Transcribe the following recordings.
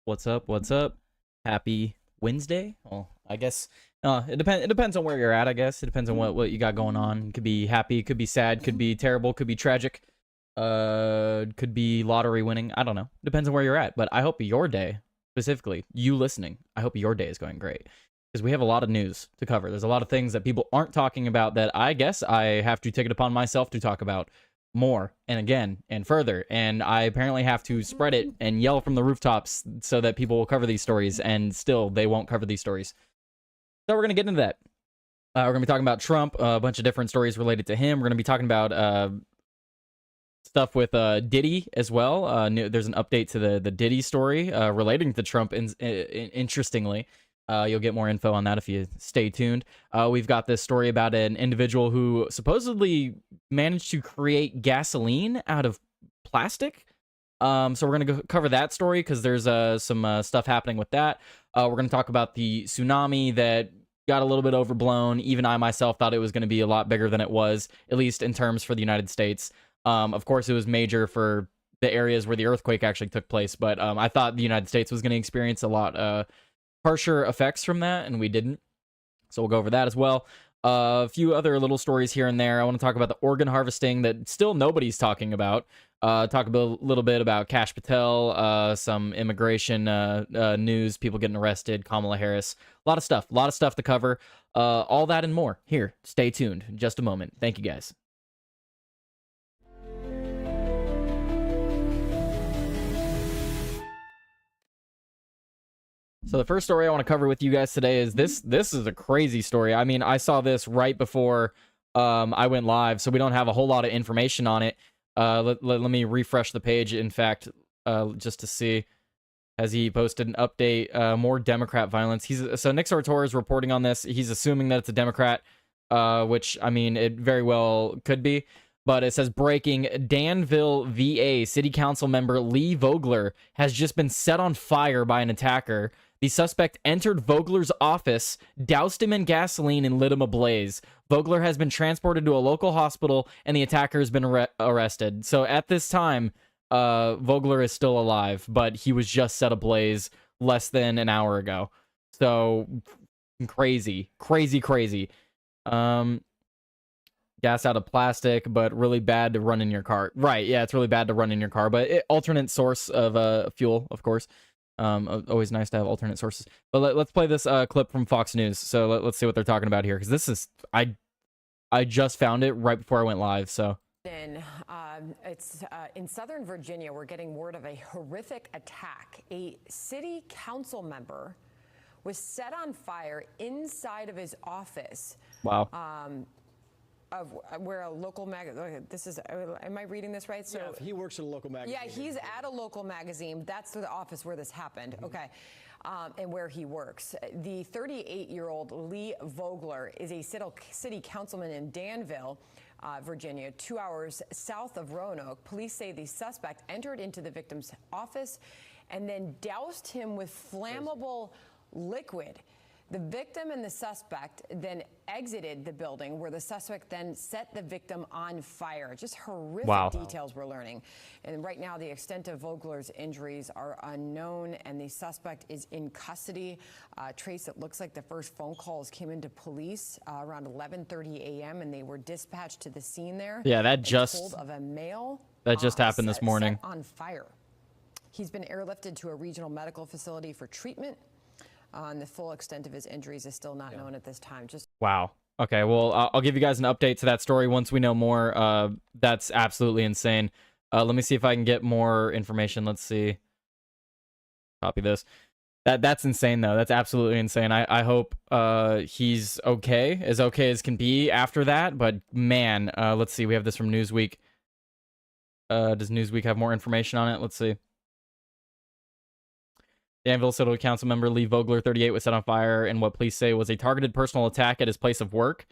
What's up? What's up? Happy Wednesday. Well, I guess it depends on where you're at, I guess. It depends on what you got going on. It could be happy, could be sad, could be terrible, could be tragic. Could be lottery winning. I don't know. Depends on where you're at, but I hope your day, specifically you listening, I hope your day is going great because we have a lot of news to cover. There's a lot of things that people aren't talking about that I guess I have to take it upon myself to talk about more and again and further, and I apparently have to spread it and yell from the rooftops so that people will cover these stories, and still they won't cover these stories. So we're gonna get into that. We're gonna be talking about Trump, a bunch of different stories related to him. We're gonna be talking about stuff with Diddy as well. There's an update to the Diddy story relating to Trump. Interestingly, you'll get more info on that if you stay tuned. We've got this story about an individual who supposedly managed to create gasoline out of plastic. So we're going to cover that story because there's some stuff happening with that. We're going to talk about the tsunami that got a little bit overblown. Even I myself thought it was going to be a lot bigger than it was, at least in terms for the United States. Of course, it was major for the areas where the earthquake actually took place, but I thought the United States was going to experience a lot harsher effects from that, and we didn't. So we'll go over that as well. A few other little stories here and there. I want to talk about the organ harvesting that still nobody's talking about. Talk a little bit about Kash Patel, some immigration news, people getting arrested, Kamala Harris. A lot of stuff to cover. All that and more. Here, stay tuned. In just a moment. Thank you, guys. So the first story I want to cover with you guys today is this. This is a crazy story. I mean, I saw this right before I went live, so we don't have a whole lot of information on it. Let me refresh the page, in fact, just to see. Has he posted an update? More Democrat violence. So Nick Sartor is reporting on this. He's assuming that it's a Democrat, which, I mean, it very well could be. But it says, breaking, Danville, VA City Council member Lee Vogler has just been set on fire by an attacker. The suspect entered Vogler's office, doused him in gasoline, and lit him ablaze. Vogler has been transported to a local hospital, and the attacker has been arrested. So at this time, Vogler is still alive, but he was just set ablaze less than an hour ago. So crazy. Gas out of plastic, but really bad to run in your car. Right, yeah, it's really bad to run in your car, but alternate source of fuel, of course. Always nice to have alternate sources. But let's play this clip from Fox News. So let's see what they're talking about here, because this is I just found it right before I went live. So it's in Southern Virginia. We're getting word of a horrific attack. A city council member was set on fire inside of his office. Wow. Of where a local this is, am I reading this right? So yeah, he works at a local magazine. Yeah, he's at a local magazine. That's the office where this happened. Mm-hmm. Okay. And where he works. The 38-year-old Lee Vogler is a city councilman in Danville, Virginia, 2 hours south of Roanoke. Police say the suspect entered into the victim's office and then doused him with flammable liquid. The victim and the suspect then exited the building, where the suspect then set the victim on fire. Just horrific details we're learning. And right now, the extent of Vogler's injuries are unknown, and the suspect is in custody. Trace, it looks like the first phone calls came into police around 11:30 a.m., and they were dispatched to the scene there. Yeah, that just told of a male that just happened this morning. Set on fire. He's been airlifted to a regional medical facility for treatment. And the full extent of his injuries is still not known at this time. Wow. Okay, well, I'll give you guys an update to that story once we know more. That's absolutely insane. Let me see if I can get more information. Let's see. Copy this. That's insane, though. That's absolutely insane. I hope he's okay as can be after that. But, man, let's see. We have this from Newsweek. Does Newsweek have more information on it? Let's see. Danville City Council member Lee Vogler, 38, was set on fire in what police say was a targeted personal attack at his place of work.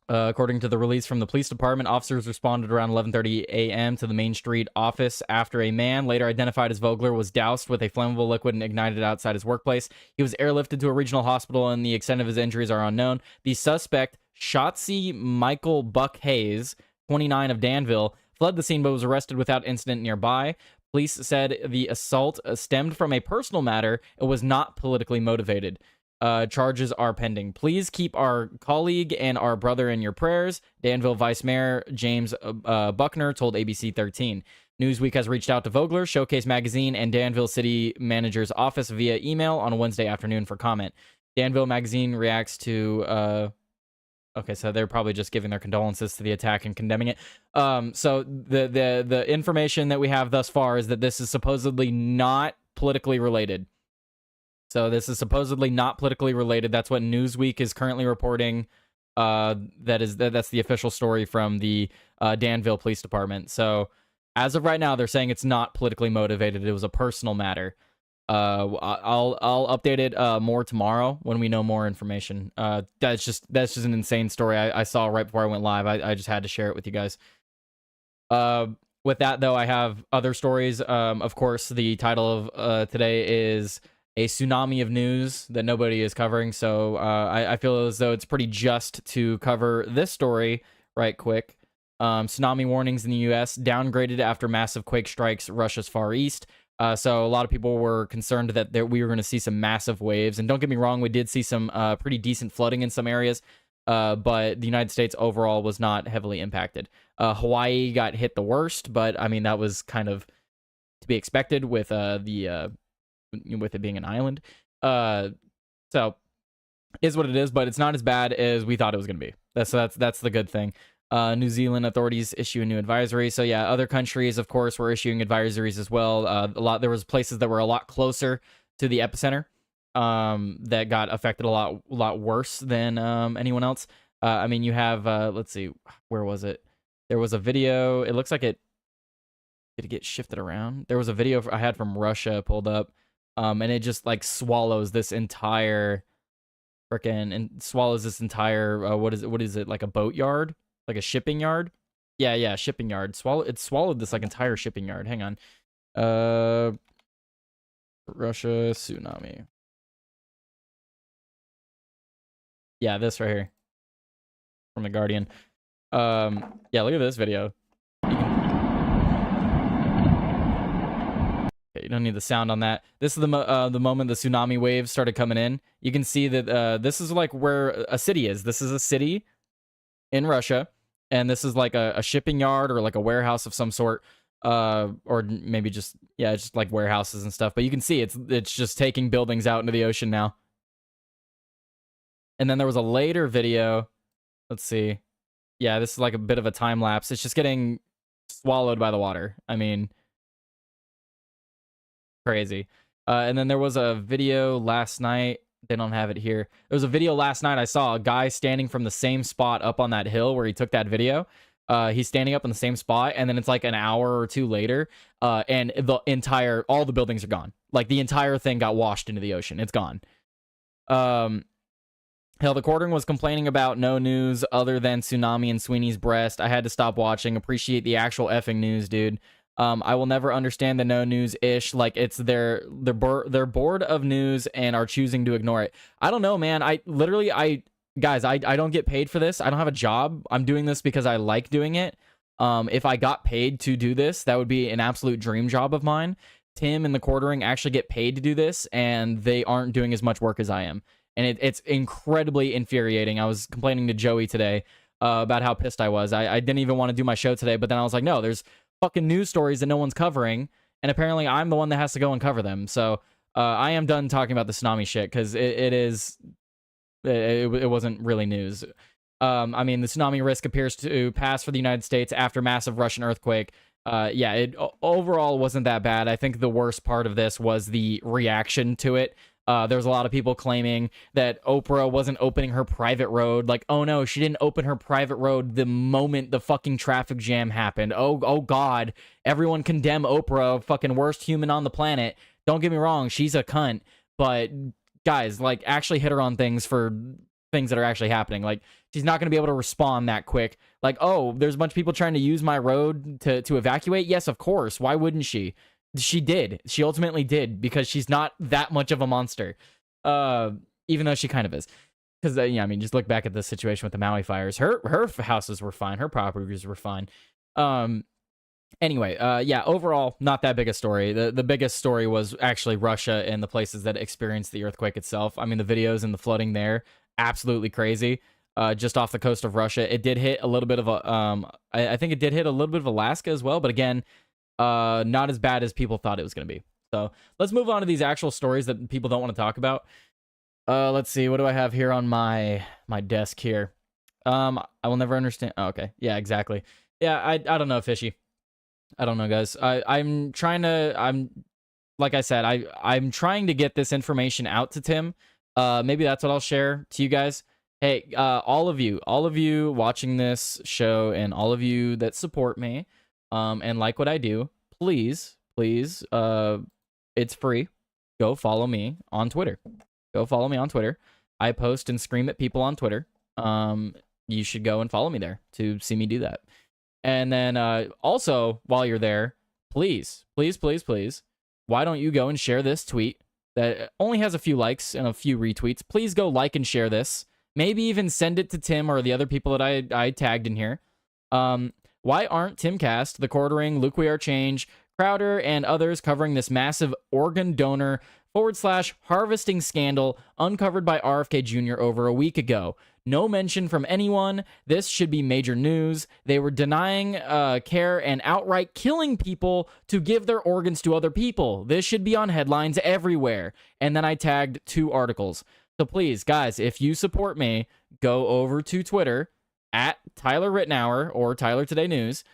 According to the release from the police department, officers responded around 11:30 a.m. to the Main Street office after a man, later identified as Vogler, was doused with a flammable liquid and ignited outside his workplace. He was airlifted to a regional hospital, and the extent of his injuries are unknown. The suspect, Shotzi Michael Buck Hayes, 29, of Danville, fled the scene but was arrested without incident nearby. Police said the assault stemmed from a personal matter and was not politically motivated. Charges are pending. Please keep our colleague and our brother in your prayers. Danville Vice Mayor James Buckner told ABC 13. Newsweek has reached out to Vogler, Showcase Magazine, and Danville City Manager's office via email on Wednesday afternoon for comment. Danville Magazine reacts to... okay, so they're probably just giving their condolences to the attack and condemning it. So the information that we have thus far is that this is supposedly not politically related. So this is supposedly not politically related. That's what Newsweek is currently reporting. That's the official story from the Danville Police Department. So as of right now, they're saying it's not politically motivated. It was a personal matter. I'll update it more tomorrow when we know more information. That's just an insane story I saw right before I went live. I just had to share it with you guys. With that though, I have other stories. Of course, the title of today is a tsunami of news that nobody is covering. So I feel as though it's pretty just to cover this story right quick. Tsunami warnings in the U.S. downgraded after massive quake strikes Russia's Far East. So a lot of people were concerned that we were going to see some massive waves. And don't get me wrong, we did see some pretty decent flooding in some areas. But the United States overall was not heavily impacted. Hawaii got hit the worst, but I mean, that was kind of to be expected with with it being an island. So is what it is, but it's not as bad as we thought it was going to be. That's the good thing. New Zealand authorities issue a new advisory. So yeah, other countries, of course, were issuing advisories as well. There was places that were a lot closer to the epicenter that got affected a lot worse than anyone else. I mean, you have let's see, where was it? There was a video. It looks like did it get shifted around? There was a video I had from Russia pulled up, and it just like swallows this entire what is it, like a boat yard? Like a shipping yard? Yeah, shipping yard. It swallowed this like entire shipping yard. Hang on. Russia tsunami. Yeah, this right here. From The Guardian. Yeah, look at this video. Okay, you don't need the sound on that. This is the moment the tsunami waves started coming in. You can see that this is like where a city is. This is a city in Russia. And this is like a shipping yard or like a warehouse of some sort, or maybe just like warehouses and stuff. But you can see it's just taking buildings out into the ocean now. And then there was a later video. Let's see. Yeah, this is like a bit of a time lapse. It's just getting swallowed by the water. I mean, crazy. And then there was a video last night. They don't have it here. There was a video last night I saw a guy standing from the same spot up on that hill where he took that video. He's standing up in the same spot, and then it's like an hour or two later, and all the buildings are gone. Like the entire thing got washed into the ocean. It's gone. Hell, the quartering was complaining about no news other than tsunami and Sweeney's breast. I had to stop watching. Appreciate the actual effing news, dude. I will never understand the no news ish. Like it's they're bored of news and are choosing to ignore it. I don't know, man. I don't get paid for this. I don't have a job. I'm doing this because I like doing it. If I got paid to do this, that would be an absolute dream job of mine. Tim and the quartering actually get paid to do this, and they aren't doing as much work as I am. And it's incredibly infuriating. I was complaining to Joey today about how pissed I was. I didn't even want to do my show today, but then I was like, no, there's fucking news stories that no one's covering, and apparently I'm the one that has to go and cover them. So I am done talking about the tsunami shit, because it wasn't really news. I mean, the tsunami risk appears to pass for the United States after massive Russian earthquake. Yeah, it overall wasn't that bad. I think the worst part of this was the reaction to it. There was a lot of people claiming that Oprah wasn't opening her private road. Like, oh no, she didn't open her private road the moment the fucking traffic jam happened. Oh God, everyone condemn Oprah, fucking worst human on the planet. Don't get me wrong, she's a cunt. But guys, like, actually hit her on things for things that are actually happening. Like, she's not going to be able to respond that quick. Like, oh, there's a bunch of people trying to use my road to evacuate? Yes, of course. Why wouldn't she? She did. She ultimately did, because she's not that much of a monster. Even though she kind of is. Because, yeah, I mean, just look back at the situation with the Maui fires. Her houses were fine. Her properties were fine. Anyway, yeah, overall, not that big a story. The biggest story was actually Russia and the places that experienced the earthquake itself. I mean, the videos and the flooding there, absolutely crazy. Just off the coast of Russia, it did hit a little bit of a, I think it did hit a little bit of Alaska as well, but again, not as bad as people thought it was going to be. So let's move on to these actual stories that people don't want to talk about. Let's see, what do I have here on my desk here? I will never understand. Oh, okay, yeah, exactly. Yeah, I don't know, Fishy. I don't know, guys. I'm like I said, I'm trying to get this information out to Tim. Maybe that's what I'll share to you guys. Hey, all of you watching this show and all of you that support me, and like what I do, please, it's free. Go follow me on Twitter. Go follow me on Twitter. I post and scream at people on Twitter. You should go and follow me there to see me do that. And then also, while you're there, please, why don't you go and share this tweet that only has a few likes and a few retweets? Please go like and share this. Maybe even send it to Tim or the other people that I tagged in here. Why aren't Timcast, The Quartering, Luke We Are Change, Crowder, and others covering this massive organ donor / harvesting scandal uncovered by RFK Jr. over a week ago? No mention from anyone. This should be major news. They were denying care and outright killing people to give their organs to other people. This should be on headlines everywhere. And then I tagged 2 articles. So please, guys, if you support me, go over to Twitter at Tyler Rittenhour or Tyler Today News.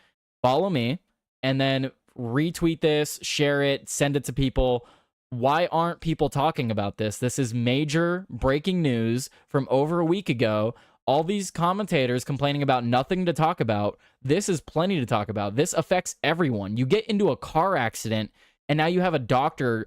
Follow me and then retweet this, share it, send it to people. Why aren't people talking about this? This is major breaking news from over a week ago. All these commentators complaining about nothing to talk about. This is plenty to talk about. This affects everyone. You get into a car accident, and now you have a doctor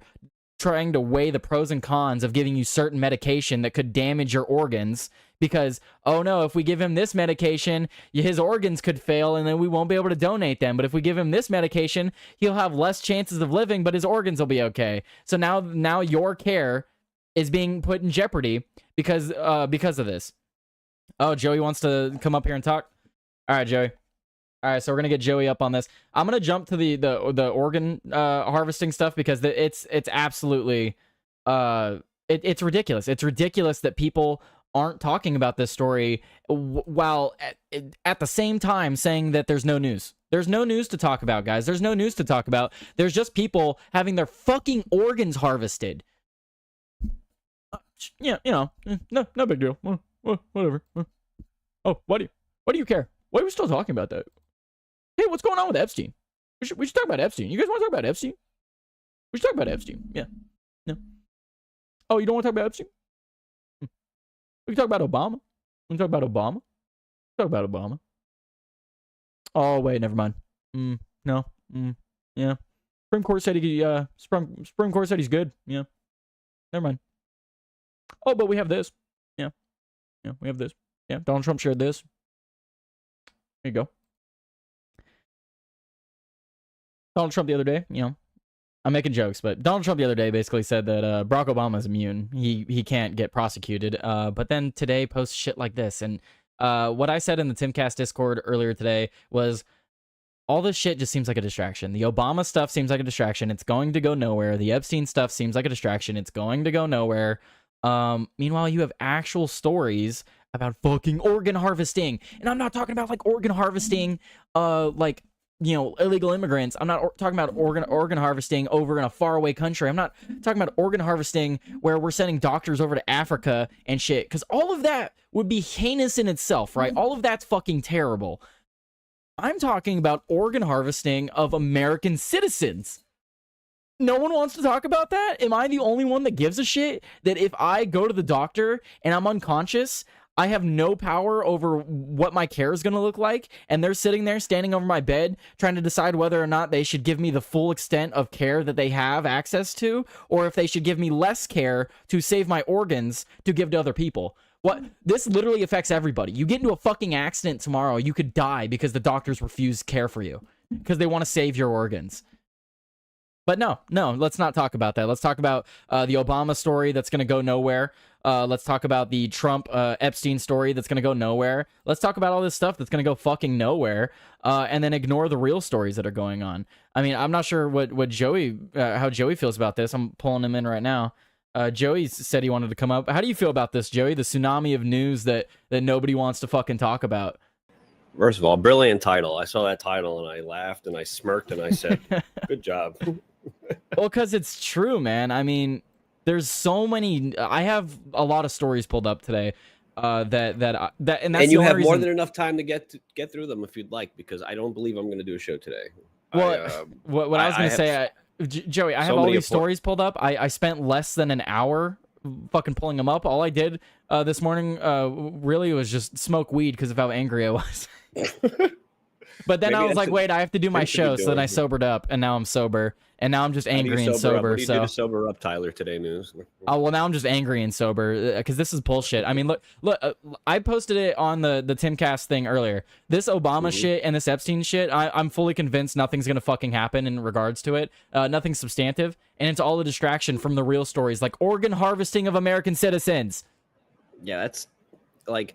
trying to weigh the pros and cons of giving you certain medication that could damage your organs because, oh no, if we give him this medication, his organs could fail and then we won't be able to donate them. But if we give him this medication, he'll have less chances of living, but his organs will be okay. So now your care is being put in jeopardy because of this. Oh, Joey wants to come up here and talk? All right, Joey. All right, so we're gonna get Joey up on this. I'm gonna jump to the organ harvesting stuff because it's absolutely it's ridiculous. It's ridiculous that people aren't talking about this story while at the same time saying that there's no news. There's no news to talk about, guys. There's no news to talk about. There's just people having their fucking organs harvested. Yeah, you know, no big deal. Whatever. Oh, why do you care? Why are we still talking about that? Hey, what's going on with Epstein? We should talk about Epstein. You guys want to talk about Epstein? We should talk about Epstein. Yeah. No. Oh, you don't want to talk about Epstein? We can talk about Obama. We can talk about Obama. Talk about Obama. Oh, wait, never mind. No. Yeah. Supreme Court said Supreme Court said he's good. Yeah. Never mind. Oh, but we have this. Yeah. Yeah, we have this. Yeah, Donald Trump shared this. There you go. Donald Trump the other day, you know, I'm making jokes, but Donald Trump the other day basically said that Barack Obama is immune. He can't get prosecuted. But then today posts shit like this. And what I said in the Timcast Discord earlier today was all this shit just seems like a distraction. The Obama stuff seems like a distraction. It's going to go nowhere. The Epstein stuff seems like a distraction. It's going to go nowhere. Meanwhile, you have actual stories about fucking organ harvesting. And I'm not talking about like organ harvesting, like, you know, illegal immigrants. I'm not talking about organ harvesting over in a faraway country. I'm not talking about organ harvesting where we're sending doctors over to Africa and shit. Because all of that would be heinous in itself, right? All of that's fucking terrible. I'm talking about organ harvesting of American citizens. No one wants to talk about that? Am I the only one that gives a shit that if I go to the doctor and I'm unconscious, I have no power over what my care is going to look like, and they're sitting there standing over my bed trying to decide whether or not they should give me the full extent of care that they have access to, or if they should give me less care to save my organs to give to other people? What? This literally affects everybody. You get into a fucking accident tomorrow, you could die because the doctors refuse care for you because they want to save your organs. But no, let's not talk about that. Let's talk about the Obama story that's going to go nowhere. Let's talk about the Trump Epstein story that's gonna go nowhere. Let's talk about all this stuff that's gonna go fucking nowhere, and then ignore the real stories that are going on. I mean, I'm not sure what Joey how Joey feels about this. I'm pulling him in right now. Joey said he wanted to come up. How do you feel about this, Joey? The tsunami of news that nobody wants to fucking talk about. First of all, brilliant title. I saw that title and I laughed and I smirked and I said, "Good job." Well, because it's true, man. I mean, there's so many. I have a lot of stories pulled up today. And that's and you the have only more reason... than enough time to get through them if you'd like, because I don't believe I'm going to do a show today. Well, what I was going to say, Joey, I have all these stories pulled up. I spent less than an hour fucking pulling them up. All I did this morning really was just smoke weed because of how angry I was. But then I was like, wait, I have to do my show, so then I sobered up, and now I'm sober, and now I'm just angry and sober. What do you do to sober up, Tyler? Today news. Oh well, now I'm just angry and sober because this is bullshit. I mean, look, I posted it on the Timcast thing earlier. This Obama shit and this Epstein shit, I'm fully convinced nothing's gonna fucking happen in regards to it. Nothing substantive, and it's all a distraction from the real stories, like organ harvesting of American citizens. Yeah, that's like,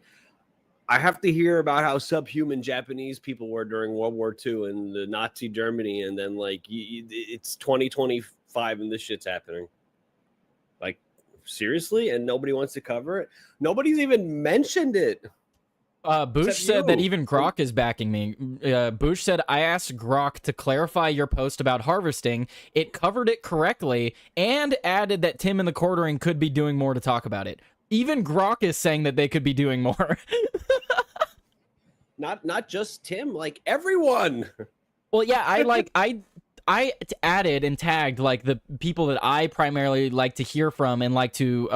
I have to hear about how subhuman Japanese people were during World War II and the Nazi Germany, and then like it's 2025 and this shit's happening. Like, seriously? And nobody wants to cover it? Nobody's even mentioned it. Bush said that even Grok is backing me. Bush said, I asked Grok to clarify your post about harvesting. It covered it correctly and added that Tim and the Quartering could be doing more to talk about it. Even Grok is saying that they could be doing more. Not just Tim, like everyone. Well, yeah, I added and tagged like the people that I primarily like to hear from and like to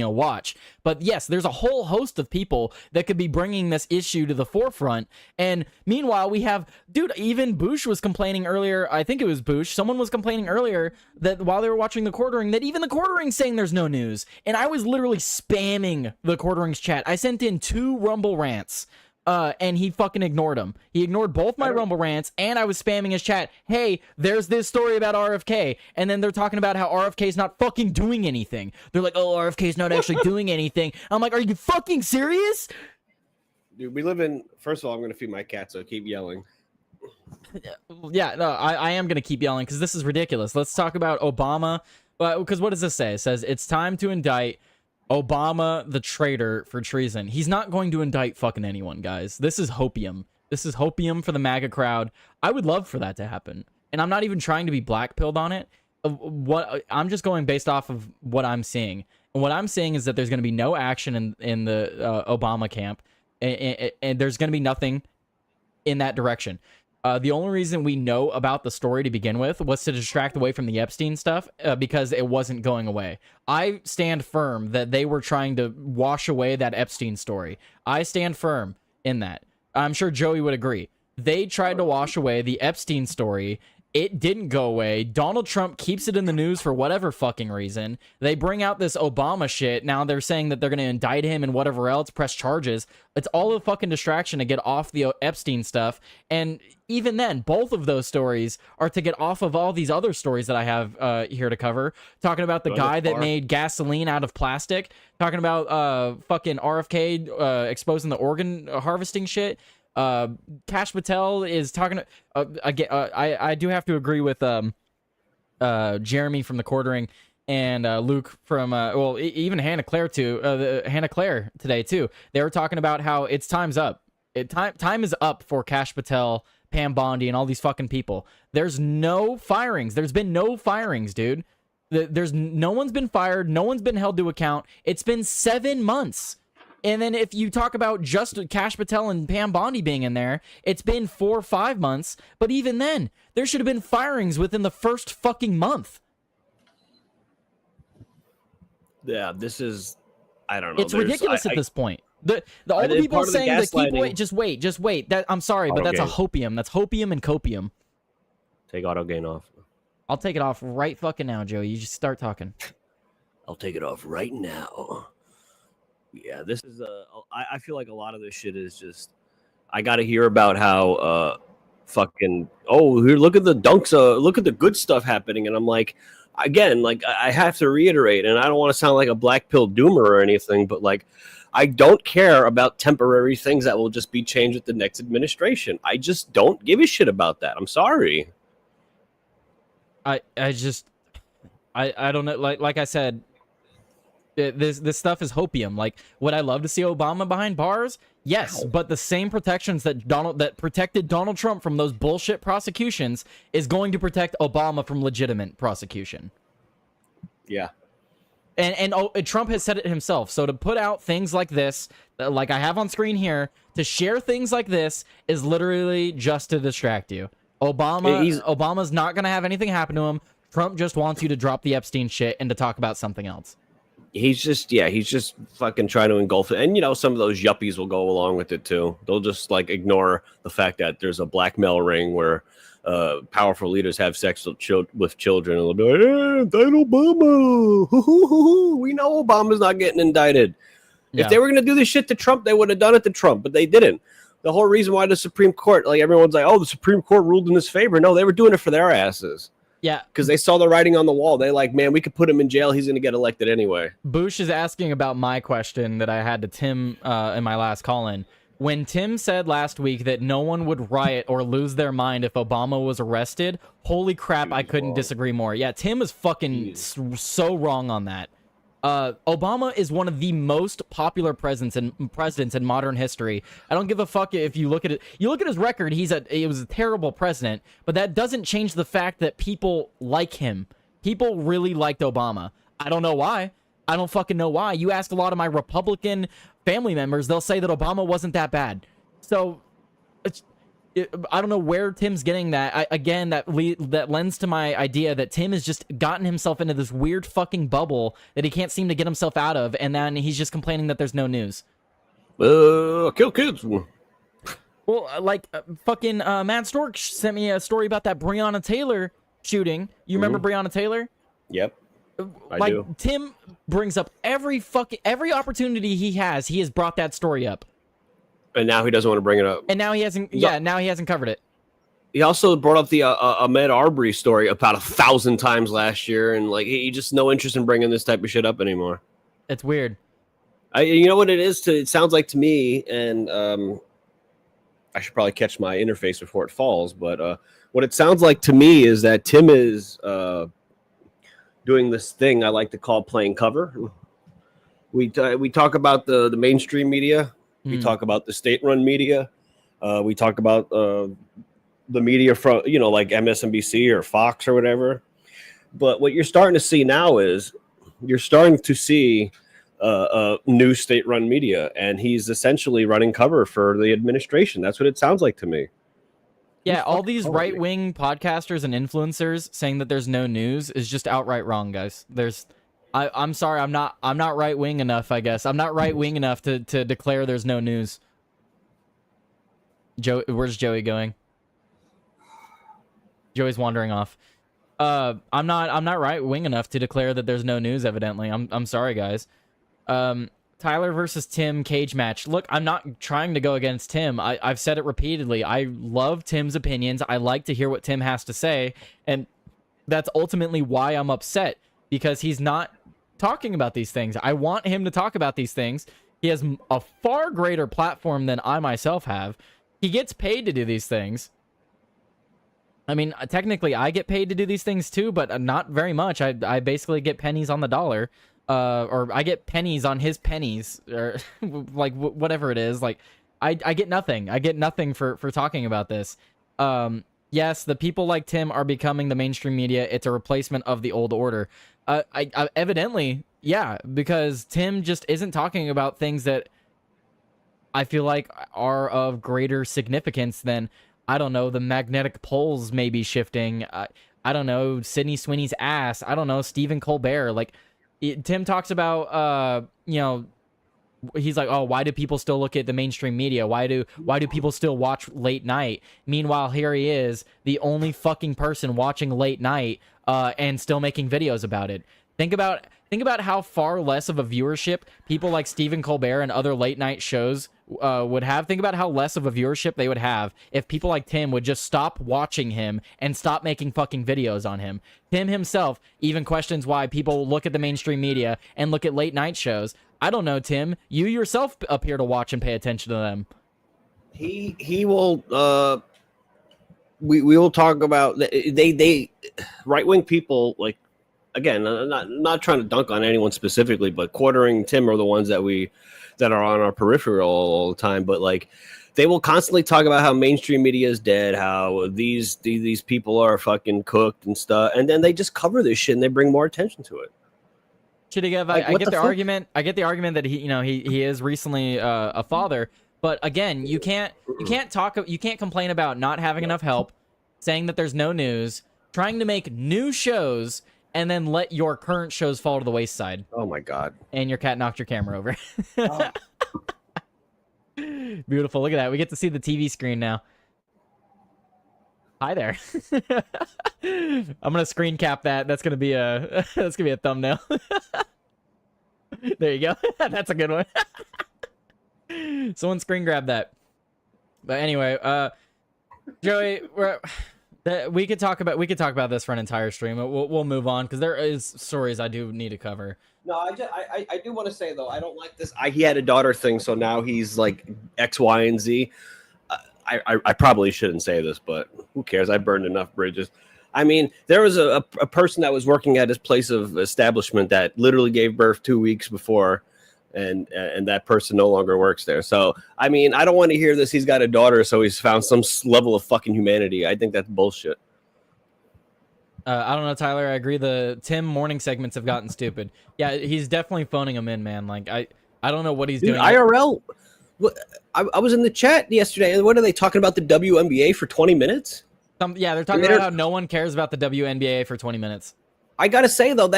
watch. But yes, there's a whole host of people that could be bringing this issue to the forefront. And meanwhile, we have, dude, even Bush was complaining earlier. I think it was Bush. Someone was complaining earlier that while they were watching the Quartering, that even the Quartering's saying there's no news. And I was literally spamming the Quartering's chat. I sent in 2 Rumble rants. And he fucking ignored them. He ignored both my Rumble rants, and I was spamming his chat. Hey, there's this story about RFK. And then they're talking about how RFK's not fucking doing anything. They're like, oh, RFK's not actually doing anything. I'm like, are you fucking serious? Dude, we live in... First of all, I'm going to feed my cat, so keep yelling. Yeah, no, I am going to keep yelling because this is ridiculous. Let's talk about Obama. Because what does this say? It says, it's time to indict Obama, the traitor, for treason. He's not going to indict fucking anyone, guys. This is hopium. This is hopium for the MAGA crowd. I would love for that to happen. And I'm not even trying to be black-pilled on it. I'm just going based off of what I'm seeing. And what I'm seeing is that there's going to be no action in the Obama camp. And there's going to be nothing in that direction. The only reason we know about the story to begin with was to distract away from the Epstein stuff because it wasn't going away. I stand firm that they were trying to wash away that Epstein story. I stand firm in that. I'm sure Joey would agree. They tried to wash away the Epstein story. It didn't go away. Donald Trump keeps it in the news for whatever fucking reason. They bring out this Obama shit. Now they're saying that they're going to indict him and whatever else, press charges. It's all a fucking distraction to get off the Epstein stuff. And even then, both of those stories are to get off of all these other stories that I have here to cover. Talking about the guy that made gasoline out of plastic. Talking about fucking RFK exposing the organ harvesting shit. Kash Patel is talking again. I do have to agree with Jeremy from the Quartering and Luke from even Hannah Claire too. Hannah Claire today too. They were talking about how it's time's up. Time is up for Kash Patel, Pam Bondi, and all these fucking people. There's no firings. There's been no firings, dude. There's no one's been fired. No one's been held to account. It's been 7 months. And then if you talk about just Kash Patel and Pam Bondi being in there, it's been 4 or 5 months. But even then, there should have been firings within the first fucking month. Yeah, this is... I don't know. It's ridiculous at this point. All the people saying that just wait. I'm sorry, but that's a hopium. That's hopium and copium. Take auto gain off. I'll take it off right fucking now, Joey. You just start talking. I'll take it off right now. Yeah, this is I feel like a lot of this shit is just, I got to hear about how fucking, oh, here, look at the dunks, look at the good stuff happening, and I'm like, again, like I have to reiterate, and I don't want to sound like a black pill doomer or anything, but like I don't care about temporary things that will just be changed with the next administration. I just don't give a shit about that. I'm sorry. I don't know. Like I said, this stuff is hopium. Like, would I love to see Obama behind bars? Yes, but the same protections that protected Donald Trump from those bullshit prosecutions is going to protect Obama from legitimate prosecution. Yeah. And Trump has said it himself. So to put out things like this, like I have on screen here, to share things like this is literally just to distract you. Obama's not going to have anything happen to him. Trump just wants you to drop the Epstein shit and to talk about something else. He's just fucking trying to engulf it. And, you know, some of those yuppies will go along with it, too. They'll just, like, ignore the fact that there's a blackmail ring where powerful leaders have sex with children. And they'll be like, hey, indict Obama. We know Obama's not getting indicted. Yeah. If they were going to do this shit to Trump, they would have done it to Trump, but they didn't. The whole reason why the Supreme Court, like, everyone's like, oh, the Supreme Court ruled in his favor. No, they were doing it for their asses. Yeah. Because they saw the writing on the wall. They like, man, we could put him in jail. He's going to get elected anyway. Boosh is asking about my question that I had to Tim in my last call-in. When Tim said last week that no one would riot or lose their mind if Obama was arrested, holy crap, I couldn't disagree more. Yeah, Tim is fucking so wrong on that. Obama is one of the most popular presidents in modern history. I don't give a fuck if you look at it. You look at his record, he was a terrible president, but that doesn't change the fact that people like him. People really liked Obama. I don't know why. I don't fucking know why. You ask a lot of my Republican family members, they'll say that Obama wasn't that bad. So I don't know where Tim's getting that. Again, that lends to my idea that Tim has just gotten himself into this weird fucking bubble that he can't seem to get himself out of, and then he's just complaining that there's no news. Kill kids. Well, like, fucking Matt Stork sent me a story about that Breonna Taylor shooting. You remember Breonna Taylor? Yep. I do. Tim brings up every opportunity he has brought that story up. And now he doesn't want to bring it up. And now he hasn't. Yeah, now he hasn't covered it. He also brought up the Ahmaud Arbery story about 1,000 times last year, and like he just no interest in bringing this type of shit up anymore. It's weird. You know what it is? It sounds like to me, and I should probably catch my interface before it falls. But what it sounds like to me is that Tim is doing this thing I like to call playing cover. We talk about the mainstream media. We talk about the state-run media. We talk about the media from, like MSNBC or Fox or whatever. But what you're starting to see now is you're starting to see new state-run media, and he's essentially running cover for the administration. That's what it sounds like to me. Yeah, all these right-wing podcasters and influencers saying that there's no news is just outright wrong, guys. I'm sorry, I'm not right-wing enough, I guess. I'm not right-wing enough to declare there's no news. Where's Joey going? Joey's wandering off. I'm not right-wing enough to declare that there's no news, evidently. I'm sorry, guys. Tyler versus Tim cage match. Look, I'm not trying to go against Tim. I've said it repeatedly. I love Tim's opinions. I like to hear what Tim has to say, and that's ultimately why I'm upset, because he's not talking about these things. I want him to talk about these things. He has a far greater platform than I myself have. He gets paid to do these things. I mean, technically, I get paid to do these things too, but not very much. I basically get pennies on the dollar, or I get pennies on his pennies, or like whatever it is. Like, I get nothing. I get nothing for talking about this. Yes, the people like Tim are becoming the mainstream media. It's a replacement of the old order. I evidently, yeah, because Tim just isn't talking about things that I feel like are of greater significance than, I don't know, the magnetic poles maybe shifting. I don't know, Sydney Sweeney's ass. I don't know, Stephen Colbert. Like, Tim talks about, he's like, oh, why do people still look at the mainstream media? Why do people still watch late night? Meanwhile, here he is, the only fucking person watching late night, and still making videos about it. Think about how far less of a viewership people like Stephen Colbert and other late night shows would have. Think about how less of a viewership they would have if people like Tim would just stop watching him and stop making fucking videos on him. Tim himself even questions why people look at the mainstream media and look at late night shows. I don't know, Tim. You yourself appear to watch and pay attention to them. He will. We will talk about they right wing people, like, again, not trying to dunk on anyone specifically, but Quartering, Tim are the ones that are on our peripheral all the time. But like, they will constantly talk about how mainstream media is dead, how these people are fucking cooked and stuff, and then they just cover this shit and they bring more attention to it. I get the argument. I get the argument that he is recently a father, but again, you can't complain about not having enough help, saying that there's no news, trying to make new shows, and then let your current shows fall to the wayside. Oh my god! And your cat knocked your camera over. Oh. Beautiful. Look at that. We get to see the TV screen now. Hi there. I'm gonna screen cap that. That's gonna be a thumbnail. There you go. That's a good one. Someone screen grab that. But anyway, Joey, we could talk about this for an entire stream. We'll move on because there is stories I do need to cover. No, I do want to say though, I don't like this. He had a daughter thing, so now he's like X, Y, and Z. I probably shouldn't say this, but who cares? I burned enough bridges. I mean, there was a person that was working at his place of establishment that literally gave birth 2 weeks before, and that person no longer works there. So, I mean, I don't want to hear this. He's got a daughter, so he's found some level of fucking humanity. I think that's bullshit. I don't know, Tyler. I agree. The Tim morning segments have gotten stupid. Yeah, he's definitely phoning them in, man. Like, I don't know what he's doing. IRL. I was in the chat yesterday, and what are they talking about the WNBA for 20 minutes? Yeah, they're talking about how no one cares about the WNBA for 20 minutes. I gotta say though,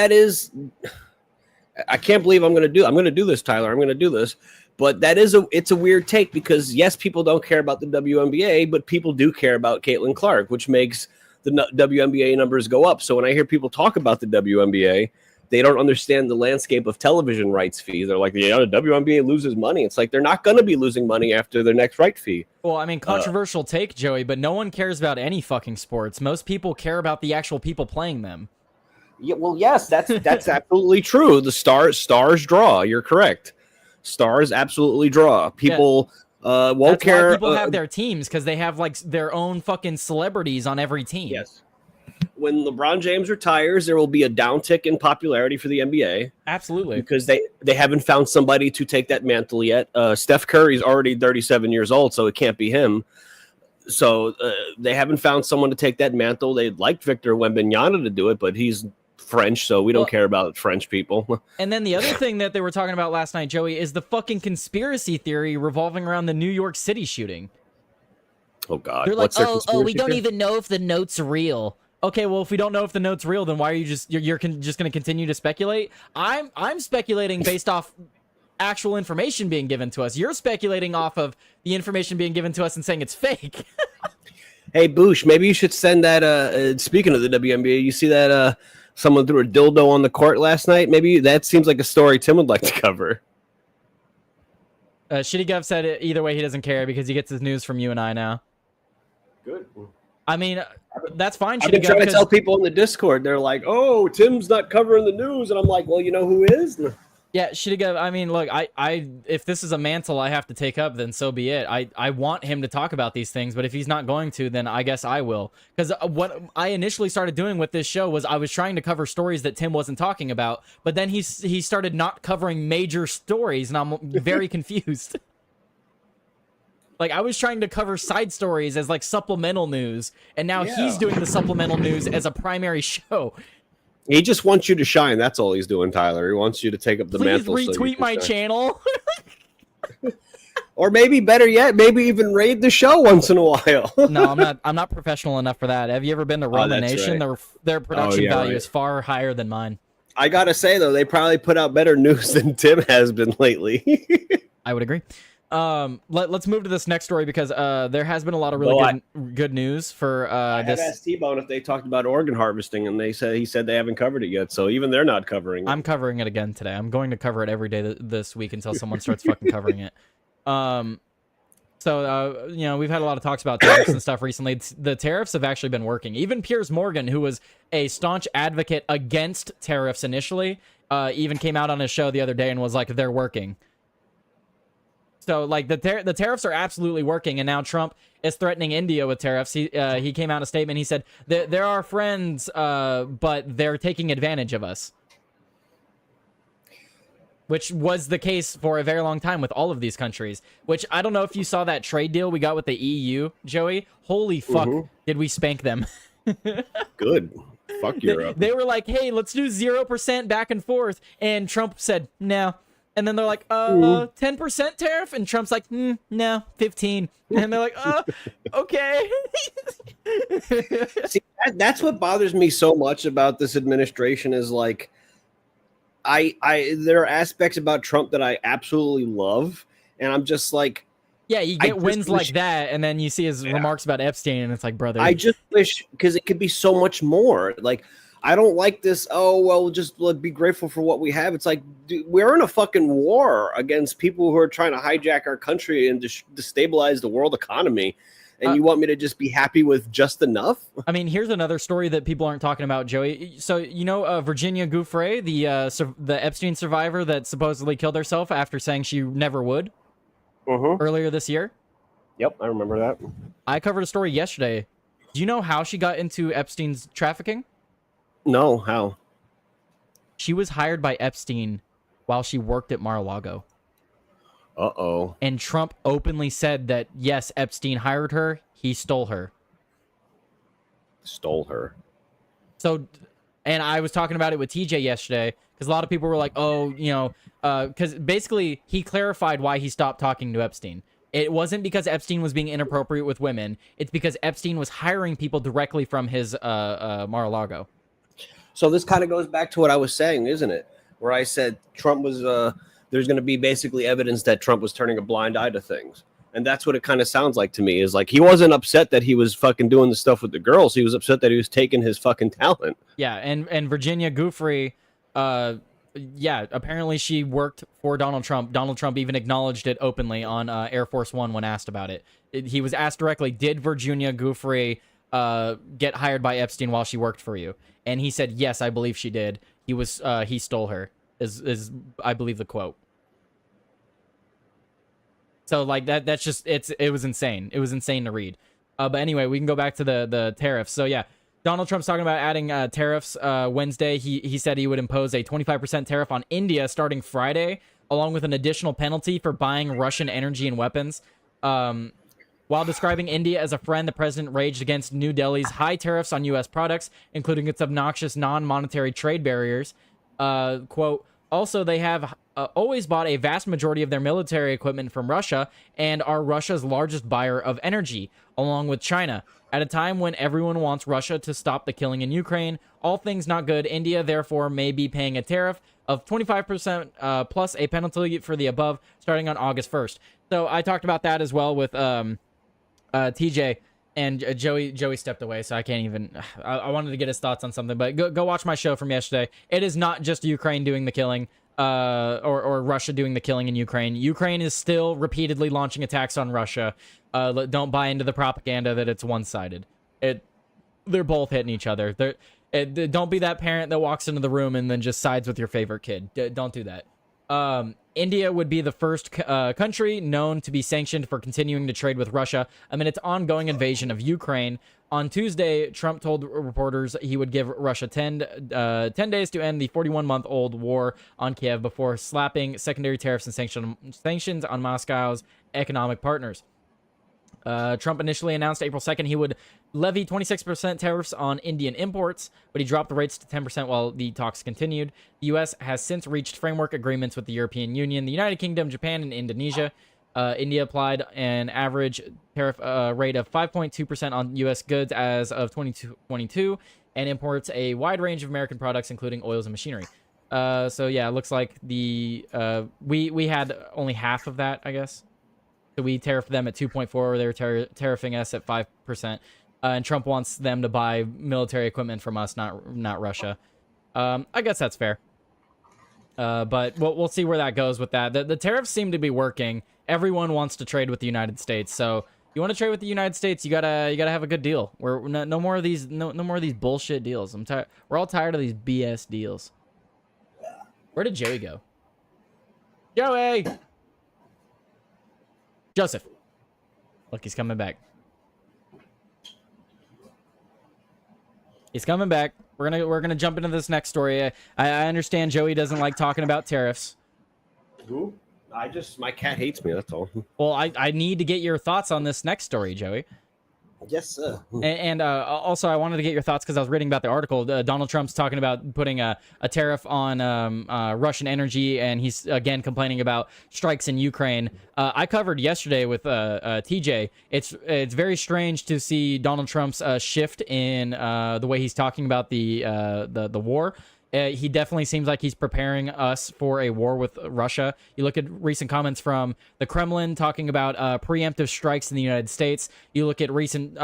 I can't believe I'm gonna do this, Tyler. I'm gonna do this, but it's a weird take because yes, people don't care about the WNBA, but people do care about Caitlin Clark, which makes the WNBA numbers go up. So when I hear people talk about the WNBA, they don't understand the landscape of television rights fees. They're like, yeah, the WNBA loses money. It's like they're not going to be losing money after their next right fee. Well, I mean, controversial take, Joey, but no one cares about any fucking sports. Most people care about the actual people playing them. Yeah, well, yes, that's absolutely true. The stars draw. You're correct. Stars absolutely draw. People won't care. Why people have their teams because they have like their own fucking celebrities on every team. Yes. When LeBron James retires, there will be a downtick in popularity for the NBA. Absolutely. Because they haven't found somebody to take that mantle yet. Steph Curry's already 37 years old, so it can't be him. So they haven't found someone to take that mantle. They'd like Victor Wembanyama to do it, but he's French, so we don't care about French people. And then the other thing that they were talking about last night, Joey, is the fucking conspiracy theory revolving around the New York City shooting. Oh, God. They're like, we don't even know if the note's real. Okay, well, if we don't know if the note's real, then why are you just going to continue to speculate? I'm speculating based off actual information being given to us. You're speculating off of the information being given to us and saying it's fake. Hey, Boosh, maybe you should send that. Speaking of the WNBA, you see that someone threw a dildo on the court last night? Maybe that seems like a story Tim would like to cover. Shitty Gov said either way he doesn't care because he gets his news from you and I now. Good. I mean, that's fine. I've been trying to tell people in the Discord. They're like, "Oh, Tim's not covering the news," and I'm like, "Well, you know who is?" Yeah, I mean, look, if this is a mantle I have to take up, then so be it. I want him to talk about these things, but if he's not going to, then I guess I will. Because what I initially started doing with this show was I was trying to cover stories that Tim wasn't talking about, but then he started not covering major stories, and I'm very confused. Like, I was trying to cover side stories as, like, supplemental news, and now he's doing the supplemental news as a primary show. He just wants you to shine. That's all he's doing, Tyler. He wants you to take up the mantle. Please retweet my channel. Or maybe, better yet, maybe even raid the show once in a while. No, I'm not professional enough for that. Have you ever been to Roman Nation? Right. Their production value is far higher than mine. I gotta say, though, they probably put out better news than Tim has been lately. I would agree. Let's move to this next story because there has been a lot of really Well, good news for I had this. asked T-Bone if they talked about organ harvesting, and he said they haven't covered it yet. So even they're not covering it. I'm covering it again today. I'm going to cover it every day this week until someone starts fucking covering it. So, you know, we've had a lot of talks about tariffs and stuff recently. The tariffs have actually been working. Even Piers Morgan, who was a staunch advocate against tariffs initially, even came out on his show the other day and was like, they're working. So, like, the tariffs are absolutely working, and now Trump is threatening India with tariffs. He came out in a statement. He said, they're our friends, but they're taking advantage of us. Which was the case for a very long time with all of these countries. Which, I don't know if you saw that trade deal we got with the EU, Joey. Holy fuck, did we spank them. Good. Fuck Europe. They were like, hey, let's do 0% back and forth. And Trump said, no. And then they're like, 10% tariff? And Trump's like, no, 15. And they're like, okay. See, that's what bothers me so much about this administration is like, there are aspects about Trump that I absolutely love, and I'm just like, yeah, you get wins like that, and then you see his remarks about Epstein, and it's like, brother. I just wish, because it could be so much more. Like, I don't like this. Oh well, just be grateful for what we have. It's like, dude, we're in a fucking war against people who are trying to hijack our country and destabilize the world economy. And you want me to just be happy with just enough? I mean, here's another story that people aren't talking about, Joey. So, you know, Virginia Giuffre, the Epstein survivor that supposedly killed herself after saying she never would earlier this year? Yep, I remember that. I covered a story yesterday. Do you know how she got into Epstein's trafficking? No, how? She was hired by Epstein while she worked at Mar-a-Lago. Uh-oh. And Trump openly said that, yes, Epstein hired her. He stole her. Stole her. So, and I was talking about it with TJ yesterday, because a lot of people were like, oh, you know, because basically he clarified why he stopped talking to Epstein. It wasn't because Epstein was being inappropriate with women. It's because Epstein was hiring people directly from his Mar-a-Lago. So this kind of goes back to what I was saying, isn't it? Where I said Trump was... there's going to be basically evidence that Trump was turning a blind eye to things. And that's what it kind of sounds like to me, is like he wasn't upset that he was fucking doing the stuff with the girls. He was upset that he was taking his fucking talent. Yeah, and Virginia Giuffre, yeah, apparently she worked for Donald Trump. Donald Trump even acknowledged it openly on Air Force One when asked about it. He was asked directly, did Virginia Giuffre get hired by Epstein while she worked for you? And he said, yes, I believe she did. He stole her. Is I believe the quote. So like that's just it was insane. It was insane to read. But anyway, we can go back to the tariffs. So yeah, Donald Trump's talking about adding tariffs Wednesday. He said he would impose a 25% tariff on India starting Friday, along with an additional penalty for buying Russian energy and weapons. While describing India as a friend, the president raged against New Delhi's high tariffs on U.S. products, including its obnoxious non-monetary trade barriers. Quote, also, they have always bought a vast majority of their military equipment from Russia and are Russia's largest buyer of energy, along with China. At a time when everyone wants Russia to stop the killing in Ukraine, all things not good, India therefore may be paying a tariff of 25% plus a penalty for the above starting on August 1st. So I talked about that as well with TJ. And Joey stepped away, so I can't even... I wanted to get his thoughts on something, but go watch my show from yesterday. It is not just Ukraine doing the killing, or Russia doing the killing in Ukraine. Ukraine is still repeatedly launching attacks on Russia. Don't buy into the propaganda that it's one-sided. They're both hitting each other. Don't be that parent that walks into the room and then just sides with your favorite kid. Don't do that. India would be the first country known to be sanctioned for continuing to trade with Russia amid its ongoing invasion of Ukraine. On Tuesday, Trump told reporters he would give Russia 10 days to end the 41-month-old war on Kiev before slapping secondary tariffs and sanctions on Moscow's economic partners. Trump initially announced April 2nd he would levy 26% tariffs on Indian imports, but he dropped the rates to 10% while the talks continued. The U.S. has since reached framework agreements with the European Union, the United Kingdom, Japan, and Indonesia. India applied an average tariff rate of 5.2% on U.S. goods as of 2022 and imports a wide range of American products, including oils and machinery. So yeah, it looks like we had only half of that, I guess. So we tariffed them at 2.4. They were tariffing us at 5%. And Trump wants them to buy military equipment from us, not Russia. I guess that's fair. But we'll see where that goes with that. The tariffs seem to be working. Everyone wants to trade with the United States. So you want to trade with the United States, you gotta have a good deal. We're no more of these bullshit deals. I'm tired. We're all tired of these BS deals. Where did Joey go? Joey! Joseph. Look, he's coming back. He's coming back. We're gonna jump into this next story. I understand Joey doesn't like talking about tariffs. Who? My cat hates me. That's all. Well, I need to get your thoughts on this next story, Joey. Yes, sir. And also, I wanted to get your thoughts because I was reading about the article. Donald Trump's talking about putting a tariff on Russian energy, and he's again complaining about strikes in Ukraine. I covered yesterday with TJ. It's very strange to see Donald Trump's shift in the way he's talking about the war. He definitely seems like he's preparing us for a war with Russia. You look at recent comments from the Kremlin talking about preemptive strikes in the United States. You look at recent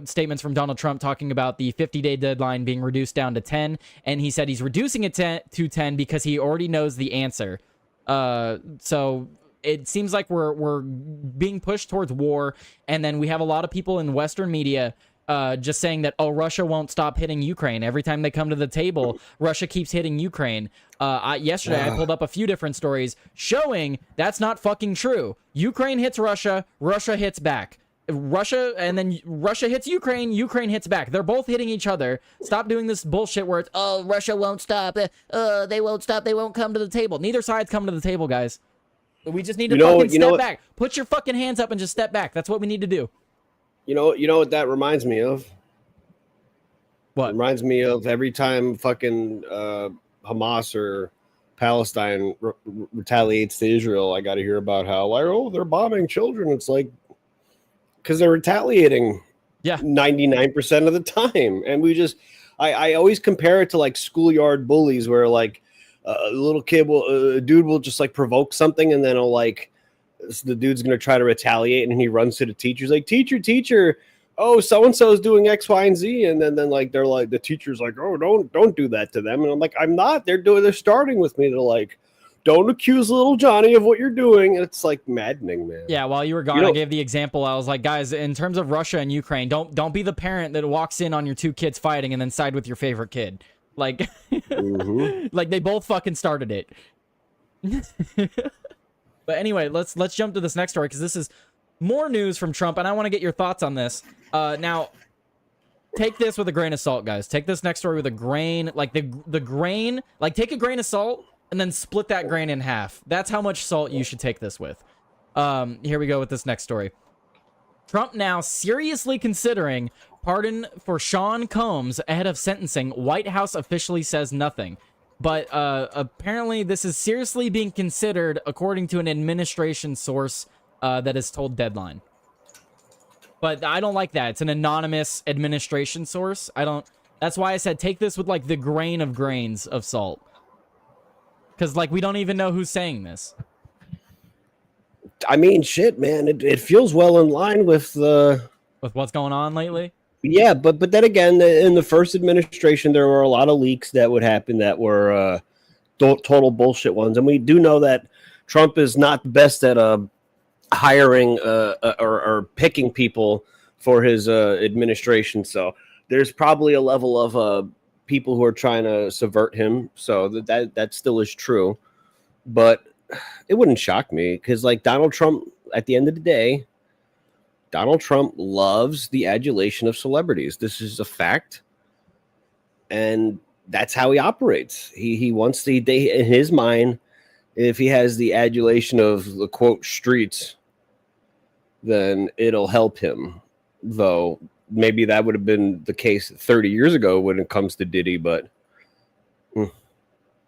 statements from Donald Trump talking about the 50-day deadline being reduced down to 10. And he said he's reducing it to 10 because he already knows the answer. So it seems like we're being pushed towards war. And then we have a lot of people in Western media just saying that, oh, Russia won't stop hitting Ukraine. Every time they come to the table, Russia keeps hitting Ukraine. Yesterday, I pulled up a few different stories showing that's not fucking true. Ukraine hits Russia, Russia hits back. Russia hits Ukraine, Ukraine hits back. They're both hitting each other. Stop doing this bullshit where it's, oh, Russia won't stop. They won't stop. They won't come to the table. Neither side's come to the table, guys. We just need to fucking step back. Put your fucking hands up and just step back. That's what we need to do. You know what that reminds me of? What? It reminds me of every time fucking Hamas or Palestine retaliates to Israel, I got to hear about how, like, oh, they're bombing children. It's like, because they're retaliating 99% of the time. And I always compare it to like schoolyard bullies where like a little kid a dude will just like provoke something and then he'll like, the dude's going to try to retaliate and he runs to the teacher's like, teacher, oh, so-and-so is doing X, Y, and Z. And then like, they're like, the teacher's like, oh, don't do that to them. And I'm like, I'm not, they're starting with me. They're like, don't accuse little Johnny of what you're doing. And it's like maddening, man. Yeah. While you were gone, I gave the example. I was like, guys, in terms of Russia and Ukraine, don't be the parent that walks in on your two kids fighting and then side with your favorite kid. Like, like they both fucking started it. But anyway, let's jump to this next story because this is more news from Trump, and I want to get your thoughts on this. Now, take this with a grain of salt, guys. Take this next story with a grain, like the grain, like take a grain of salt and then split that grain in half. That's how much salt you should take this with. Here we go with this next story. Trump now seriously considering pardon for Sean Combs ahead of sentencing. White House officially says nothing. But apparently this is seriously being considered, according to an administration source that has told Deadline. But I don't like that. It's an anonymous administration source. That's why I said take this with like the grain of grains of salt. Because like we don't even know who's saying this. I mean, shit, man. It feels well in line with what's going on lately. Yeah, but then again, in the first administration, there were a lot of leaks that would happen that were total bullshit ones. And we do know that Trump is not the best at hiring or picking people for his administration. So there's probably a level of people who are trying to subvert him. So that still is true. But it wouldn't shock me because, like, Donald Trump, at the end of the day, Donald Trump loves the adulation of celebrities. This is a fact. And that's how he operates. He wants in his mind, if he has the adulation of the quote streets, then it'll help him. Though maybe that would have been the case 30 years ago when it comes to Diddy, but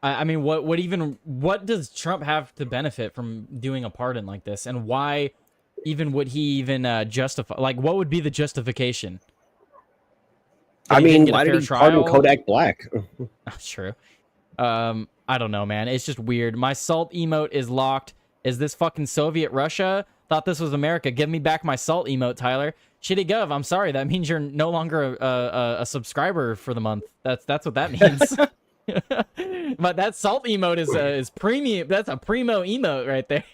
I mean, what does Trump have to benefit from doing a pardon like this? And why even would he even justify? Like, what would be the justification? I mean, why did he pardon Kodak Black? That's true. I don't know, man. It's just weird. My salt emote is locked. Is this fucking Soviet Russia? Thought this was America. Give me back my salt emote, Tyler. Shitty Gov, I'm sorry. That means you're no longer a subscriber for the month. That's what that means. But that salt emote is premium. That's a primo emote right there.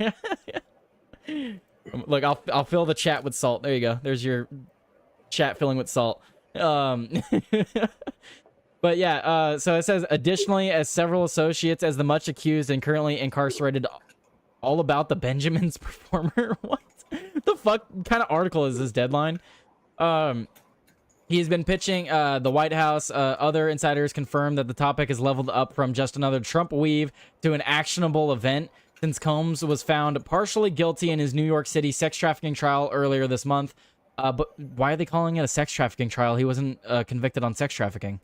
Look, I'll fill the chat with salt. There you go. There's your chat filling with salt. But yeah, so it says, additionally, as several associates as the much accused and currently incarcerated, all about the Benjamins performer. What the fuck kind of article is this, Deadline? He's been pitching the White House. Other insiders confirm that the topic is leveled up from just another Trump weave to an actionable event, since Combs was found partially guilty in his New York City sex trafficking trial earlier this month. But why are they calling it a sex trafficking trial? He wasn't convicted on sex trafficking.